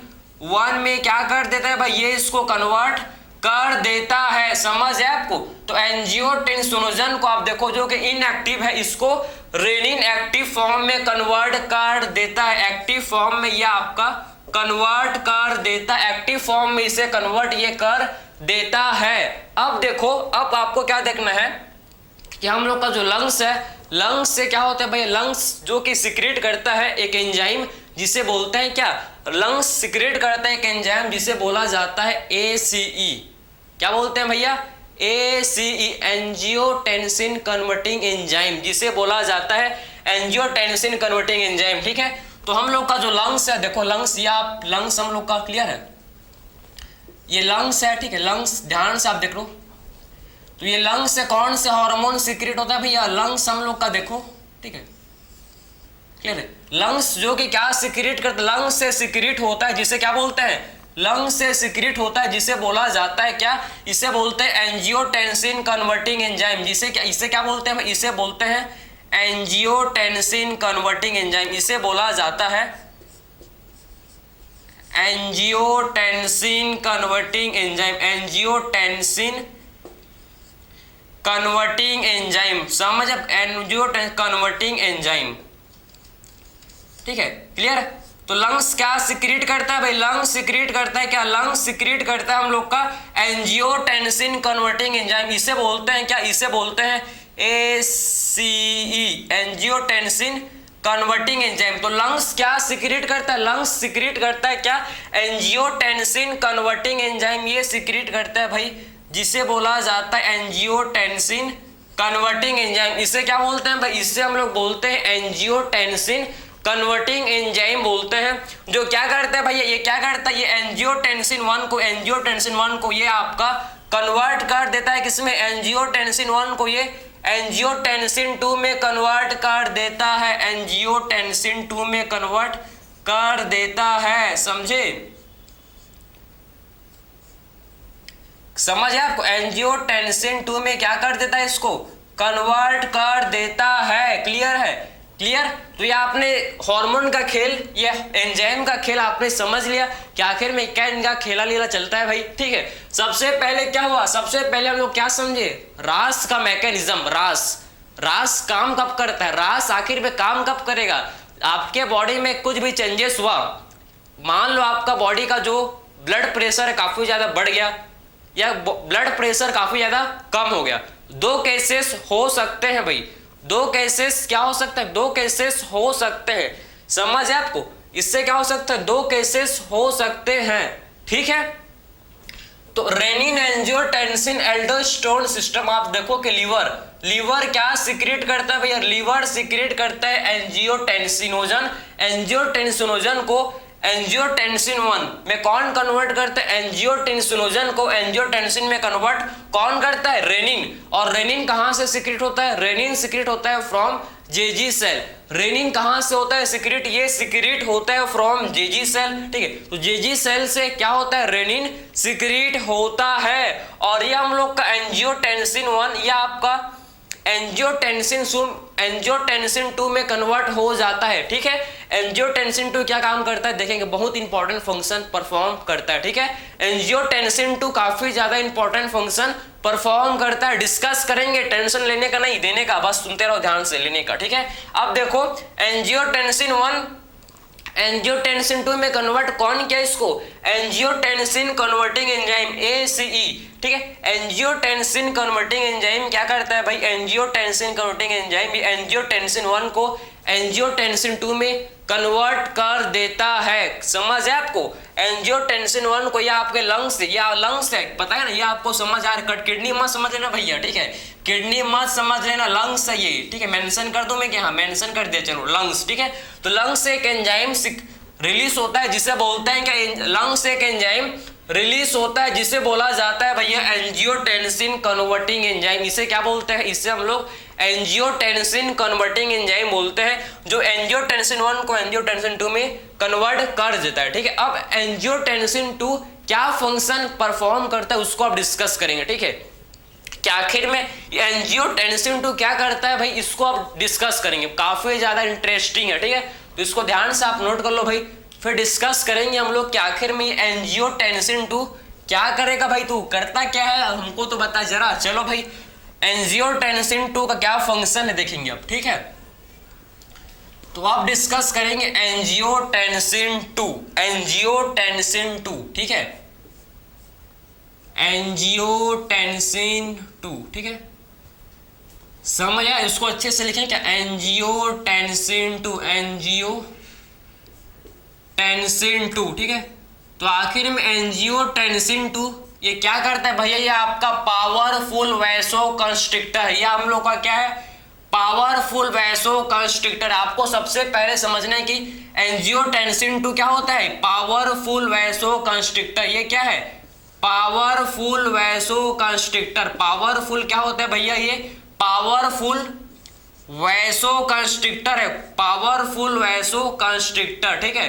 Speaker 1: 1 में क्या कर देता है भाई, ये इसको कन्वर्ट कर देता है, समझ है आपको। तो एंजियोटेंसिनोजन को आप देखो जो कि इनएक्टिव है, इसको रेनिन एक्टिव फॉर्म में कन्वर्ट कर देता है, एक्टिव फॉर्म में ये आपका कन्वर्ट कर देता है, एक्टिव फॉर्म में इसे कन्वर्ट ये कर देता है। अब देखो, अब आपको क्या देखना है कि हम लोग का जो लंग्स है, लंग्स से क्या होता है भाई, लंग्स जो कि सिक्रेट करता है एक एंजाइम जिसे बोलते हैं क्या, लंग्स सिक्रेट करता है एक एंजाइम जिसे बोला जाता है ACE, क्या बोलते हैं भैया, ACE, एंजियोटेंसिन कन्वर्टिंग एंजाइम, जिसे बोला जाता है एंजियोटेंसिन कन्वर्टिंग एंजाइम, ठीक है। तो हम लोग का जो लंग्स है, देखो लंग्स, या लंग्स हम लोग का क्लियर है, ये लंग्स है, ठीक है, लंग्स ध्यान से आप देख लो, तो ये लंग्स से कौन से हार्मोन सिक्रेट होता है भैया, लंग्स हम लोग का देखो, ठीक है, क्लियर है, लंग्स जो कि क्या सिक्रेट करता है, लंग्स से सिक्रेट होता है जिसे क्या बोलते हैं, लंग्स से सिक्रेट होता है जिसे बोला जाता है क्या, इसे बोलते हैं एंजियोटेंसिन कन्वर्टिंग एंजाइम, इसे क्या बोलते हैं, इसे बोलते हैं एंजियोटेंसिन कन्वर्टिंग एंजाइम, इसे बोला जाता है angiotensin converting enzyme, angiotensin converting enzyme, समझ, अब एंजियोटेंसिन कन्वर्टिंग एंजाइम, ठीक है, क्लियर। तो लंग्स क्या सिक्रेट करता है भाई, लंग्स सिक्रेट करता है क्या, लंग्स सिक्रेट करता है हम लोग का एंजियोटेंसिन कन्वर्टिंग एंजाइम, इसे बोलते हैं क्या, इसे बोलते हैं ACE, एंजियोटेंसिन कन्वर्टिंग एंजाइम। तो लंग्स क्या सिक्रेट करता है, लंग्स सिक्रेट करता है क्या, एंजियोटेंसिन कन्वर्टिंग एंजाइम, ये सिक्रेट करता है भाई जिसे बोला जाता है एंजियोटेंसिन कन्वर्टिंग एंजाइम, इसे क्या बोलते हैं भाई, इससे हम लोग बोलते हैं एंजियोटेंसिन कन्वर्टिंग एंजाइम बोलते हैं, जो क्या करता है भैया, ये क्या करता है, ये एंजियोटेंसिन 1 को ये आपका कन्वर्ट कर देता है, किसमें, एंजियोटेंसिन 1 को ये एंजियोटेंसिन 2 में कन्वर्ट कर देता है, एंजियोटेंसिन 2 में कन्वर्ट कर देता है, समझे, समझ है आपको, एंजियोटेंसिन 2 में क्या कर देता है, इसको कन्वर्ट कर देता है, क्लियर है, क्लियर। तो ये आपने हार्मोन का खेल या एंजाइम का खेल आपने समझ लिया कि आखिर में क्या इनका खेला लीला चलता है भाई, ठीक है। सबसे पहले क्या हुआ, सबसे पहले हम लोग क्या समझे, रास का मैकेनिज्म, रास काम कब करता है, रास आखिर में काम कब करेगा, आपके बॉडी में कुछ भी चेंजेस हुआ, मान लो आपका बॉडी का जो ब्लड प्रेशर है काफी ज्यादा बढ़ गया या ब्लड प्रेशर काफी ज्यादा कम हो गया, दो केसेस हो सकते हैं भाई, दो केसेस क्या हो सकते हैं, दो केसेस हो सकते हैं, समझ है आपको, इससे क्या हो सकता है, दो केसेस हो सकते हैं, ठीक है। तो रेनिन एंजियोटेंसिन एल्डोस्टेरोन सिस्टम आप देखो कि लीवर क्या सीक्रेट करता है भैया, लीवर सीक्रेट करता है एंजियोटेंसिनोजन, एंजियोटेंसिनोजन को एंजियोटेंसिन 1 में कौन कन्वर्ट करता है, एंजियोटेंसिनोजन को एंजियोटेंसिन में कन्वर्ट कौन करता है, रेनिन। और रेनिन कहां से सीक्रेट होता है, रेनिन सीक्रेट होता है फ्रॉम जेजी सेल। रेनिन कहां से होता है सीक्रेट, ये सीक्रेट होता है फ्रॉम जेजी सेल, ठीक है। तो जेजी सेल से क्या होता है, रेनिन सीक्रेट होता है, और ये हम लोग का एंजियोटेंसिन 1 या आपका एंजियोटेंसिन 2 में कन्वर्ट हो जाता है, ठीक है। एंजियोटेंसिन 2 क्या काम करता है देखेंगे, बहुत इंपॉर्टेंट फंक्शन परफॉर्म करता है, ठीक है। एंजियोटेंसिन 2 काफी ज्यादा इंपॉर्टेंट फंक्शन परफॉर्म करता है, डिस्कस करेंगे, टेंशन लेने का नहीं, देने का, बस सुनते रहो ध्यान से, लेने का, ठीक है। अब देखो एंजियोटेंसिन 1 एंजियोटेंसिन 2 में कन्वर्ट कौन किया इसको, एंजियोटेंसिन कन्वर्टिंग एंजाइम ACE, ठीक है। एंजियोटेंसिन कन्वर्टिंग एंजाइम क्या करता है भाई, एंजियोटेंसिन कन्वर्टिंग एंजाइम एंजियोटेंसिन 1 को एंजियोटेंसिन 2 में कन्वर्ट कर देता है, समझ है आपको। एंजियोटेंसिन 1 को या आपके लंग्स है पता है ना, ये आपको समझ आ रहा है, किडनी मत समझ लेना भैया, ठीक है, किडनी मत समझ लेना, लंग्स है ये, ठीक है। मेंशन कर दूं मैं क्या, हाँ मेंशन कर दिया, चलो लंग्स, ठीक है। तो लंग्स से एक एंजाइम रिलीज होता है जिसे बोलते हैं क्या, लंग्स से एक एंजाइम रिलीज होता है जिसे बोला जाता है भैया एंजियोटेंसिन कन्वर्टिंग एंजाइम। इसे क्या बोलते हैं, इससे हम लोग एंजियोटेंसिन कन्वर्टिंग एंजाइम बोलते हैं, जो एंजियोटेंसिन 1 को एंजियोटेंसिन 2 में कन्वर्ट कर देता है, ठीक है। अब एंजियोटेंसिन 2 क्या फंक्शन परफॉर्म करता है उसको आप डिस्कस करेंगे, ठीक है। कि आखिर में एंजियोटेंसिन 2 क्या करता है भाई, इसको आप डिस्कस करेंगे, काफी ज्यादा इंटरेस्टिंग है, ठीक है। तो इसको ध्यान से आप नोट कर लो भाई, फिर डिस्कस करेंगे हम लोग कि आखिर में एंजियोटेंसिन 2 क्या करेगा भाई, तू करता क्या है हमको तो बता जरा। चलो भाई एंजियोटेंसिन 2 का क्या फंक्शन है देखेंगे अब, ठीक है। तो आप डिस्कस करेंगे एंजियोटेंसिन 2, ठीक है, एंजियोटेंसिन 2, ठीक है, समझ आया, इसको अच्छे से लिखें क्या, एंजियोटेंसिन 2, ठीक है। तो आखिर में एंजियोटेंसिन 2 ये क्या करता है भैया, ये आपका पावरफुल वैसोकंस्ट्रिक्टर है, या हम लोग का क्या है, पावरफुल वैसोकंस्ट्रिक्टर। आपको सबसे पहले समझना है कि एंजियोटेंसिन 2 क्या होता है, पावरफुल वैसोकंस्ट्रिक्टर। ये क्या है, पावरफुल वैसोकंस्ट्रिक्टर। पावरफुल क्या होता है भैया, ये पावरफुल वैसोकंस्ट्रिक्टर है, पावरफुल वैसोकंस्ट्रिक्टर, ठीक है,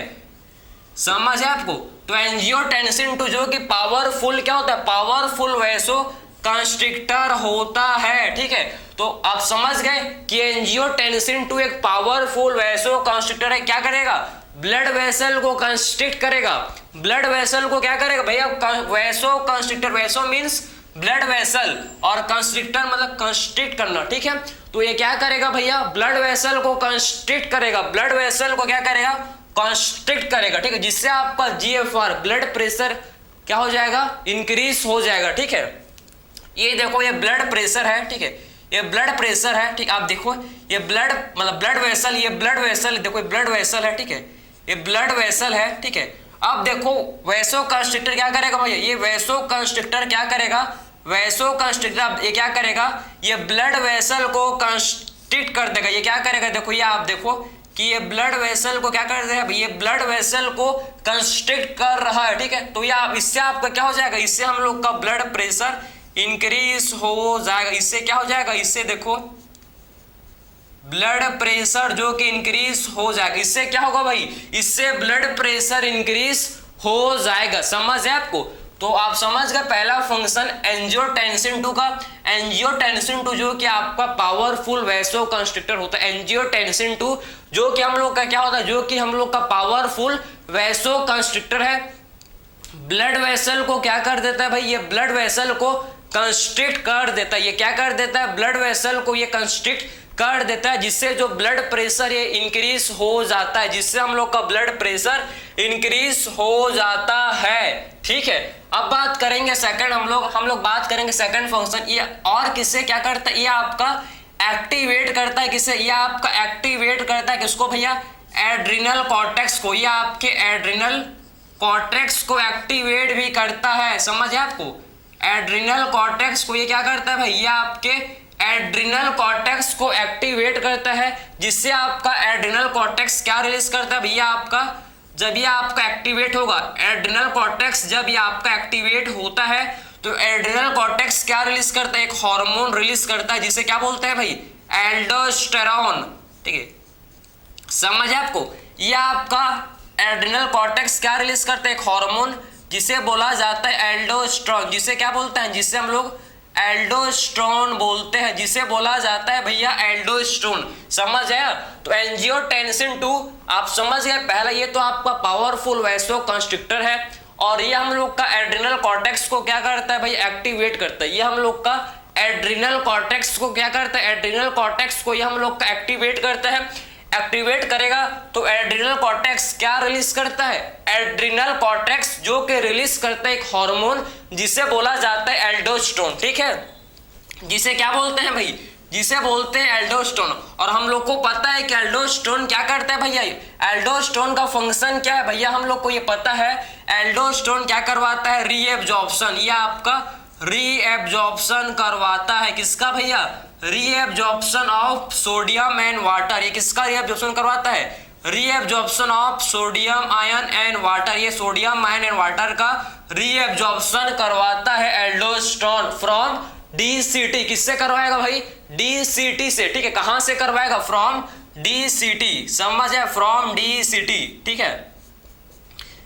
Speaker 1: समझ है आपको। तो एंजियोटेंसिन 2 जो कि पावरफुल क्या होता है, पावरफुल वैसोकंस्ट्रिक्टर होता है, ठीक है। तो आप समझ गए कि एंजियोटेंसिन 2 एक पावरफुल वैसोकंस्ट्रिक्टर है, क्या करेगा, ब्लड वेसल को कंस्ट्रिक्ट करेगा, ब्लड वेसल को क्या करेगा भैया, वैसोकंस्ट्रिक्टर, वैसो मींस ब्लड वेसल और कंस्ट्रिक्टर मतलब कंस्ट्रिक्ट करना, ठीक है। तो ये क्या करेगा भैया, ब्लड वेसल को कंस्ट्रिक्ट करेगा, ब्लड वेसल को क्या करेगा, कंस्ट्रिक्ट करेगा, ठीक है, जिससे आपका GFR ब्लड प्रेशर क्या हो जाएगा, इंक्रीज हो जाएगा, ठीक है। ये देखो ये ब्लड प्रेशर है, ठीक है, ये ब्लड प्रेशर है, ठीक, आप देखो ये ब्लड मतलब ब्लड वेसल, ये ब्लड वेसल, देखो ब्लड वेसल है, ठीक है, ये ब्लड वेसल है, ठीक है। अब देखो वैसोकंस्ट्रिक्टर क्या करेगा भैया, ये वैसोकंस्ट्रिक्टर क्या करेगा, वैसोकंस्ट्रिक्टर ये क्या करेगा, ये ब्लड वेसल को कंस्ट्रिक्ट कर देगा, ये क्या करेगा, देखो ये आप देखो कि ये ब्लड वेसल को क्या कर रहा है, ये ब्लड वेसल को कंस्ट्रिक्ट कर रहा है, ठीक है। तो ये आप इससे आपका क्या हो जाएगा, इससे हम लोग का ब्लड प्रेशर इंक्रीज हो जाएगा, इससे क्या हो जाएगा, इससे देखो ब्लड प्रेशर जो कि इंक्रीज हो जाएगा, इससे क्या होगा भाई, इससे ब्लड प्रेशर इंक्रीज हो जाएगा, समझ है आपको। तो आप समझ गए पहला फंक्शन एंजियोटेंसिन 2 का। एंजियोटेंसिन 2 जो कि आपका पावरफुल वैसोकंस्ट्रिक्टर होता है, एंजियोटेंसिन 2 जो कि हम लोग का क्या होता है, जो कि हम लोग का पावरफुल वैसोकंस्ट्रिक्टर है, ब्लड वेसल को क्या कर देता है भाई, ये ब्लड वेसल को कंस्ट्रिक्ट कर देता है। ये क्या कर देता है? ब्लड वेसल को ये कंस्ट्रिक्ट कर देता है, जिससे जो ब्लड प्रेशर ये इंक्रीज हो जाता है, जिससे हम लोग का ब्लड प्रेशर इंक्रीज हो जाता है। ठीक है, अब बात करेंगे सेकंड, हम लोग बात करेंगे सेकंड फंक्शन। ये और किससे क्या करता है? ये आपका एक्टिवेट करता है। किसे? ये आपका एक्टिवेट करता है किसको भैया? एड्रिनल कॉर्टेक्स को। ये आपके एड्रिनल कॉर्टेक्स को एक्टिवेट भी करता है। समझ है आपको? एड्रिनल कॉर्टेक्स को ये क्या करता है भाई? ये आपके एड्रिनल कॉर्टेक्स को एक्टिवेट करता है, जिससे आपका एड्रिनल कॉर्टेक्स क्या रिलीज करता है भैया? आपका जब ये आपका एक्टिवेट होगा, एड्रिनल कॉर्टेक्स जब ये आपका एक्टिवेट होता है तो एड्रिनल कॉर्टेक्स क्या रिलीज करता है? एक हार्मोन रिलीज करता है, जिसे क्या बोलते हैं भाई? एल्डोस्टेरॉन। ठीक है, समझ है आपको? ये आपका एड्रिनल कॉर्टेक्स क्या रिलीज करता है? एक हार्मोन, जिसे बोला जाता है एल्डोस्टेरॉन। जिसे क्या बोलते हैं? जिसे हम लोग एल्डोस्टेरोन बोलते हैं, जिसे बोला जाता है भैया एल्डोस्टेरोन। समझ है? तो एंजियोटेंसिन 2 आप समझ गए। पहला ये तो आपका पावरफुल वैसो कंस्ट्रिक्टर है, और ये हम लोग का एड्रिनल कॉर्टेक्स को क्या करता है भाई? एक्टिवेट करता है। ये हम लोग का एड्रिनल कॉर्टेक्स को क्या करता है? एड्रिनल कॉर्टेक्स को ये हम लोग का एक्टिवेट करता है। एक्टिवेट करेगा तो एड्रिनल कॉर्टेक्स क्या रिलीज करता है? एड्रिनल कॉर्टेक्स जो कि रिलीज करता है एक हार्मोन, जिसे बोला जाता है एल्डोस्टेरोन। ठीक है, जिसे क्या बोलते हैं भाई? जिसे बोलते हैं एल्डोस्टेरोन। और हम लोग को पता है कि एल्डोस्टेरोन क्या करता है भैया? एल्डोस्टेरोन का फंक्शन क्या है भैया? हम लोग को ये पता है एल्डोस्टेरोन क्या करवाता है? रीएब्जॉर्प्शन। ये आपका रीएब्जॉर्प्शन करवाता है। किसका भैया? Reabsorption of sodium and water. ये किसका रीएब्जॉर्प्शन करवाता है? Reabsorption of sodium ion and water. ये सोडियम आयन एंड वाटर का रीएब्जॉर्प्शन करवाता है एल्डोस्टेरोन फ्रॉम डीसीटी। किससे करवाएगा भाई? डीसीटी से। ठीक है, कहां से करवाएगा? From DCT. समझ है? From DCT. ठीक है,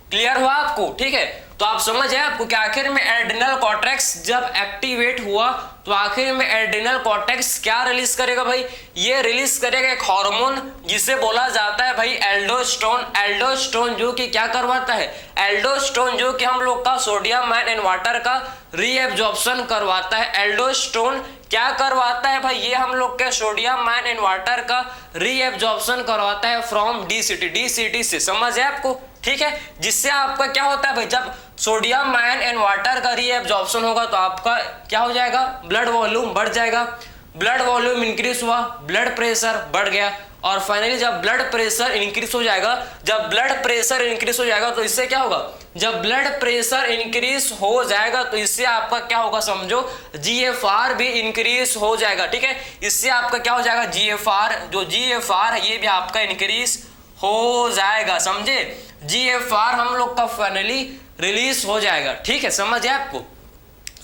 Speaker 1: क्लियर हुआ आपको? ठीक है, तो आप समझ है आपको कि आखिर में एड्रिनल कॉर्टेक्स जब एक्टिवेट हुआ तो आखिर में एड्रिनल कॉर्टेक्स क्या रिलीज करेगा भाई? ये रिलीज करेगा एक हार्मोन, जिसे बोला जाता है भाई एल्डोस्टेरोन। एल्डोस्टेरोन जो कि क्या करवाता है? एल्डोस्टेरोन जो कि हम लोग का सोडियम आयन एंड वाटर का रीएब्जॉर्प्शन करवाता है। एल्डोस्टेरोन क्या करवाता है भाई? ये हम लोग के सोडियम आयन एंड वाटर का रीएब्जॉर्प्शन करवाता है फ्रॉम डीसीटी। डीसीटी से। समझ है आपको? ठीक है, जिससे आपका क्या होता है भाई? जब सोडियम आयन एंड वाटर का रीएब्जॉर्प्शन होगा तो आपका क्या हो जाएगा? ब्लड वॉल्यूम बढ़ जाएगा। ब्लड वॉल्यूम इंक्रीज हुआ, ब्लड प्रेशर बढ़ गया, और फाइनली जब ब्लड प्रेशर इंक्रीज हो जाएगा, जब ब्लड प्रेशर इंक्रीज हो जाएगा तो इससे क्या होगा? जब ब्लड प्रेशर इंक्रीज हो जाएगा तो इससे आपका क्या होगा? समझो जीएफआर भी इंक्रीज हो जाएगा। ठीक है, इससे आपका क्या हो जाएगा? जीएफआर, जो जीएफआर है ये भी आपका इंक्रीज हो जाएगा। समझे? जीएफआर हम लोग का फाइनली रिलीज हो जाएगा। ठीक है, समझ है आपको?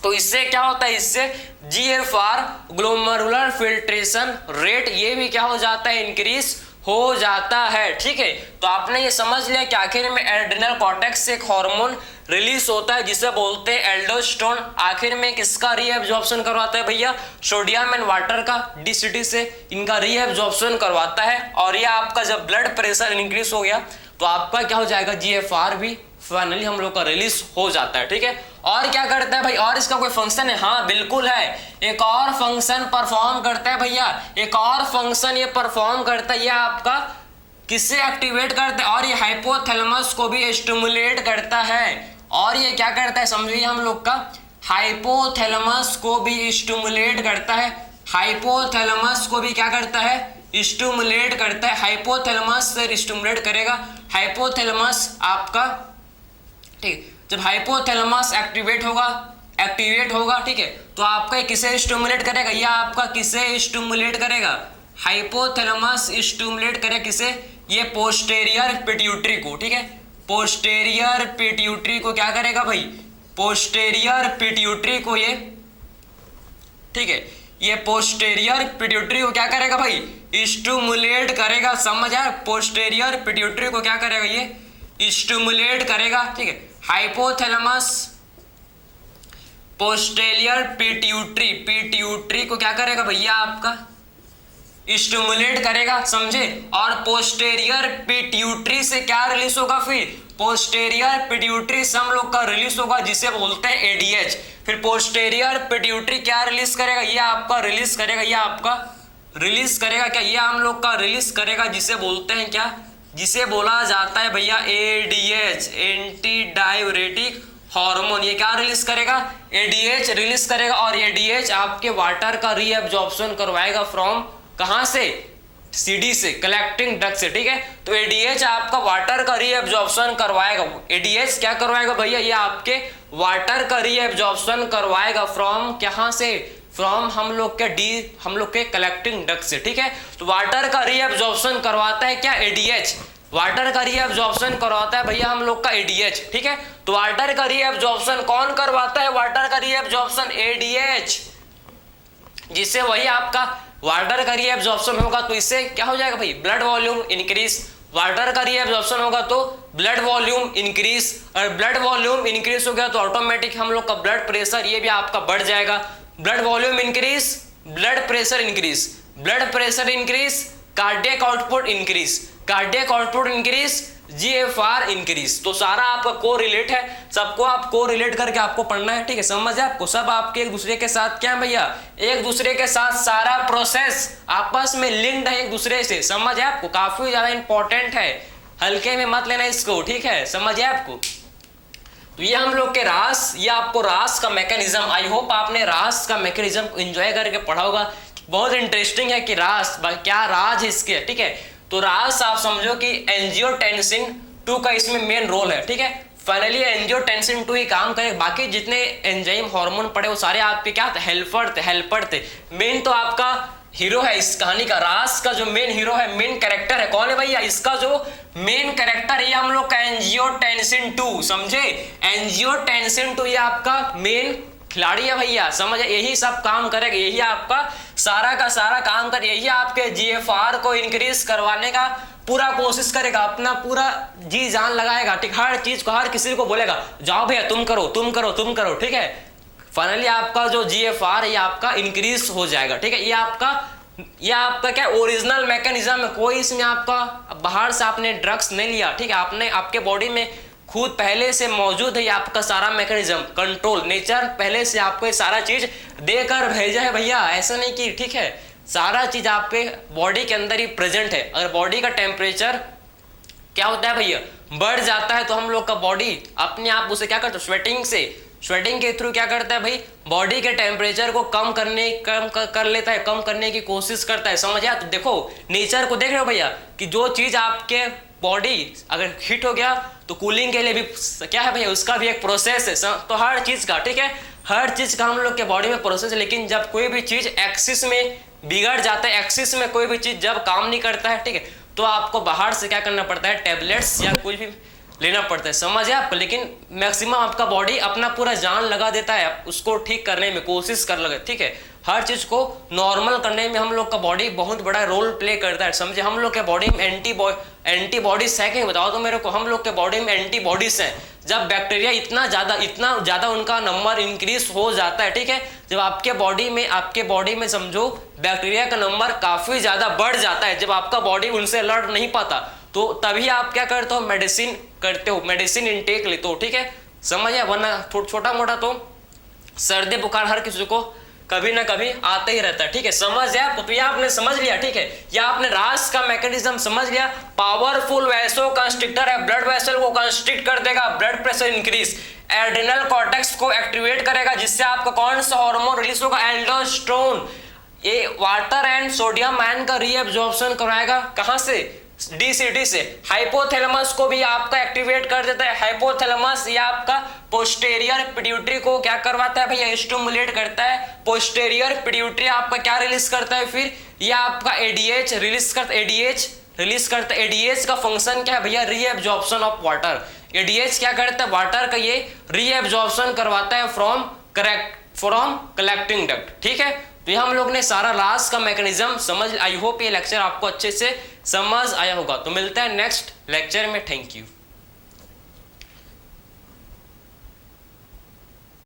Speaker 1: तो इससे क्या होता है? इससे जीएफआर ग्लोमेरुलर फिल्ट्रेशन रेट ये भी क्या हो जाता है? इंक्रीज हो जाता है। ठीक है, तो आपने ये समझ लिया कि आखिर में एड्रिनल कॉर्टेक्स से एक हार्मोन रिलीज होता है जिसे बोलते हैं एल्डोस्टेरोन। आखिर में किसका रीएब्जॉर्प्शन करवाता है भैया? सोडियम एंड वाटर का डीसीटी से इनका रीएब्जॉर्प्शन करवाता है। और ये आपका जब ब्लड प्रेशर इंक्रीज हो गया तो आपका क्या हो जाएगा? जीएफआर भी फाइनली हम लोग का रिलीज हो जाता है। ठीक है, और क्या करता है भाई? और इसका कोई फंक्शन है? हाँ बिल्कुल है, एक और फंक्शन परफॉर्म करता है भैया। एक और फंक्शन ये परफॉर्म करता है। ये आपका किससे एक्टिवेट करता है? और ये हाइपोथैलेमस को भी स्टिमुलेट करता है। और ये क्या करता है? समझिए हम लोग का हाइपोथैलेमस को भी स्टिमुलेट करता है। हाइपोथैलेमस को भी क्या करता है? स्टिमुलेट करता है। हाइपोथैलेमस से स्टिमुलेट करेगा। हाइपोथैलेमस आपका, ठीक, जब हाइपोथैलेमस एक्टिवेट होगा, ठीक है, तो आपका किसे स्टिमुलेट करेगा? या आपका किसे स्टिमुलेट करेगा? हाइपोथैलेमस स्टिमुलेट करेगा किसे? ये पोस्टेरियर पिट्यूटरी को। ठीक है, पोस्टेरियर पिट्यूटरी को क्या करेगा भाई? पोस्टेरियर पिट्यूटरी को ये, ठीक है, ये पोस्टेरियर पिट्यूटरी को क्या करेगा भाई? स्टिमुलेट करेगा। समझ आया? पोस्टेरियर पिट्यूटरी को क्या करेगा? ये स्टिमुलेट करेगा। ठीक है, हाइपोथैलेमस पोस्टेरियर पिट्यूटरी को क्या करेगा भैया? आपका स्टिमुलेट करेगा। समझे? और पोस्टेरियर पिट्यूटरी से क्या रिलीज होगा? फिर पोस्टेरियर पिट्यूटरी से हम लोग का रिलीज होगा जिसे बोलते हैं एडीएच। फिर पोस्टेरियर पिट्यूटरी क्या रिलीज करेगा, ये आपका रिलीज करेगा, ये आपका रिलीज करेगा क्या, ये हम लोग का रिलीज करेगा, जिसे बोलते हैं क्या, जिसे बोला जाता है भैया एडीएच, एंटी डाययूरेटिक हार्मोन। ये क्या रिलीज करेगा, एडीएच रिलीज करेगा, और एडीएच आपके वाटर का रीअब्जॉर्प्शन करवाएगा फ्रॉम कहां से, सीडी से, कलेक्टिंग डक्ट से, ठीक है। तो एडीएच आपका वाटर का रीअब्जॉर्प्शन करवाएगा, एडीएच क्या करवाएगा भैया, ये आपके वाटर का रीअब्जॉर्प्शन करवाएगा फ्रॉम कहां से, फ्रॉम हम लोग के कलेक्टिंग डक्ट से, ठीक है। तो वाटर का रीअब्जॉर्प्शन करवाता है क्या, एडीएच, वाटर का रीअब्जॉर्प्शन करवाता है भैया हम लोग का एडीएच, ठीक है। तो वाटर का रीअब्जॉर्प्शन कौन करवाता है, वाटर का रीअब्जॉर्प्शन एडीएच, जिससे वही आपका वाटर का रीअब्जॉर्प्शन होगा तो इससे क्या हो जाएगा भाई, ब्लड वॉल्यूम इंक्रीज, वाटर का रीअब्जॉर्प्शन होगा तो ब्लड वॉल्यूम इंक्रीज, और ब्लड वॉल्यूम इंक्रीज हो गया तो ऑटोमेटिक हम लोग का ब्लड प्रेशर ये भी आपका बढ़ जाएगा, blood volume increase, blood pressure increase, blood pressure increase, cardiac output increase, cardiac output increase, GFR increase. तो सारा आपका को रिलेट है, सबको आप को रिलेट करके आपको पढ़ना है, ठीक है, समझ है आपको, सब आपके एक दूसरे के साथ क्या है भैया, एक दूसरे के साथ सारा प्रोसेस आपस में लिंक्ड है एक दूसरे से, समझ है आपको, काफी ज्यादा इंपॉर्टेंट है, हल्के में मत लेना इसको, ठीक है, समझ है आपको। तो ये हम लोग के रास, ये आपको रास का मैकेनिज्म, आई होप आपने रास का मैकेनिज्म एंजॉय करके पढ़ा होगा, बहुत इंटरेस्टिंग है कि रास क्या राज है इसके, ठीक है। तो रास आप समझो कि एंजियोटेंसिन 2 का इसमें मेन रोल है, ठीक है। फाइनली एंजियोटेंसिन 2 ही काम करे, बाकी जितने एंजाइम हार्मोन पड़े वो सारे आपके क्या थे, हेल्पर थे। मेन तो आपका हीरो है इस कहानी का, रास का जो मेन हीरो है, मेन कैरेक्टर है, कौन है भैया, इसका जो मेन कैरेक्टर है हम लोग का एंजियोटेंसिन 2, समझे, एंजियोटेंसिन 2 ये आपका मेन खिलाड़ी है भैया, समझ, यही सब काम करेगा, यही आपका सारा का सारा काम कर, यही आपके जीएफआर को इंक्रीज करवाने का पूरा कोशिश करेगा, अपना पूरा जी जान लगाएगा, ठीक, हर चीज को, हर किसी को बोलेगा जाओ भैया तुम करो तुम करो तुम करो, ठीक है। फाइनली आपका जो जीएफआर है ये आपका इंक्रीज हो जाएगा, ठीक है। ये आपका क्या ओरिजिनल मैकेनिज्म है, कोई इसमें आपका बाहर से आपने ड्रग्स नहीं लिया, ठीक है, आपने आपके बॉडी में खुद पहले से मौजूद है, ये आपका सारा मैकेनिज्म कंट्रोल, नेचर पहले से आपको ये सारा चीज देकर भेजा है भैया, ऐसा नहीं कि, ठीक है, सारा चीज आपके बॉडी के अंदर ही प्रेजेंट है। अगर बॉडी का टेम्परेचर क्या होता है भैया, बढ़ जाता है तो हम लोग का बॉडी अपने आप उसे क्या करता है, स्वेटिंग के थ्रू क्या करता है भाई, बॉडी के टेम्परेचर को कम कर लेता है, कम करने की कोशिश करता है, समझ आया। तो देखो नेचर को देख रहे हो भैया कि जो चीज आपके बॉडी अगर हीट हो गया तो कूलिंग के लिए भी क्या है भैया, उसका भी एक प्रोसेस है, तो हर चीज का, ठीक है, हर चीज का हम लोग के बॉडी में प्रोसेस है। लेकिन जब कोई भी चीज एक्सिस में बिगड़ जाता है, एक्सिस में कोई भी चीज जब काम नहीं करता है, ठीक है, तो आपको बाहर से क्या करना पड़ता है, टैबलेट्स या कुछ भी लेना पड़ता है, समझ है आपको। लेकिन मैक्सिमम आपका बॉडी अपना पूरा जान लगा देता है उसको ठीक करने में, कोशिश कर लगे, ठीक है, हर चीज को नॉर्मल करने में हम लोग का बॉडी बहुत बड़ा रोल प्ले करता है, समझे। हम लोग के बॉडी में एंटीबॉडीज है, कहीं बताओ तो मेरे को, हम लोग के बॉडी में एंटीबॉडीज हैं। जब बैक्टीरिया इतना ज्यादा उनका नंबर इंक्रीज हो जाता है, ठीक है, जब आपके बॉडी में समझो बैक्टीरिया का नंबर काफी ज्यादा बढ़ जाता है, जब आपका बॉडी उनसे लड़ नहीं पाता, तो तभी आप क्या करते हो, मेडिसिन करते हो, मेडिसिन इनटेक लेते हो, ठीक है, समझ है। वरना छोटा मोटा तो सर्दी बुखार हर किसी को कभी ना कभी आते ही रहता है, ठीक है, समझ है आपको। तो ये आपने समझ लिया, ठीक है, या आपने रास का मैकेनिज्म समझ लिया। पावरफुल वैसो कंस्ट्रिक्टर है, ब्लड वेसल को कंस्ट्रिक्ट कर देगा, blood pressure increase, adrenal cortex को एक्टिवेट करेगा, जिससे आपका कौन सा हार्मोन रिलीज होगा, एल्डोस्टेरोन। ये वाटर एंड सोडियम आयन का रीअब्जॉर्प्शन कराएगा, कहां से, डीसीटी से। हाइपोथैलेमस को भी आपका एक्टिवेट कर देता है, हाइपोथैलेमस या आपका पोस्टेरियर पिट्यूटरी को क्या करवाता है भैया, स्टिमुलेट करता है। पोस्टेरियर पिट्यूटरी आपका क्या रिलीज करता है, फिर ये आपका एडीएच रिलीज करता है। एडीएच का फंक्शन क्या है भैया, रीअब्जॉर्प्शन ऑफ वाटर। एडीएच क्या करता है, वाटर का ये रीअब्जॉर्प्शन करवाता है फ्रॉम कलेक्टिंग डक्ट, ठीक है। तो ये हम लोग ने सारा रास का मैकेनिज्म समझ, आई होप ये लेक्चर आपको अच्छे से समझ आया होगा। तो मिलता है नेक्स्ट लेक्चर में, थैंक यू।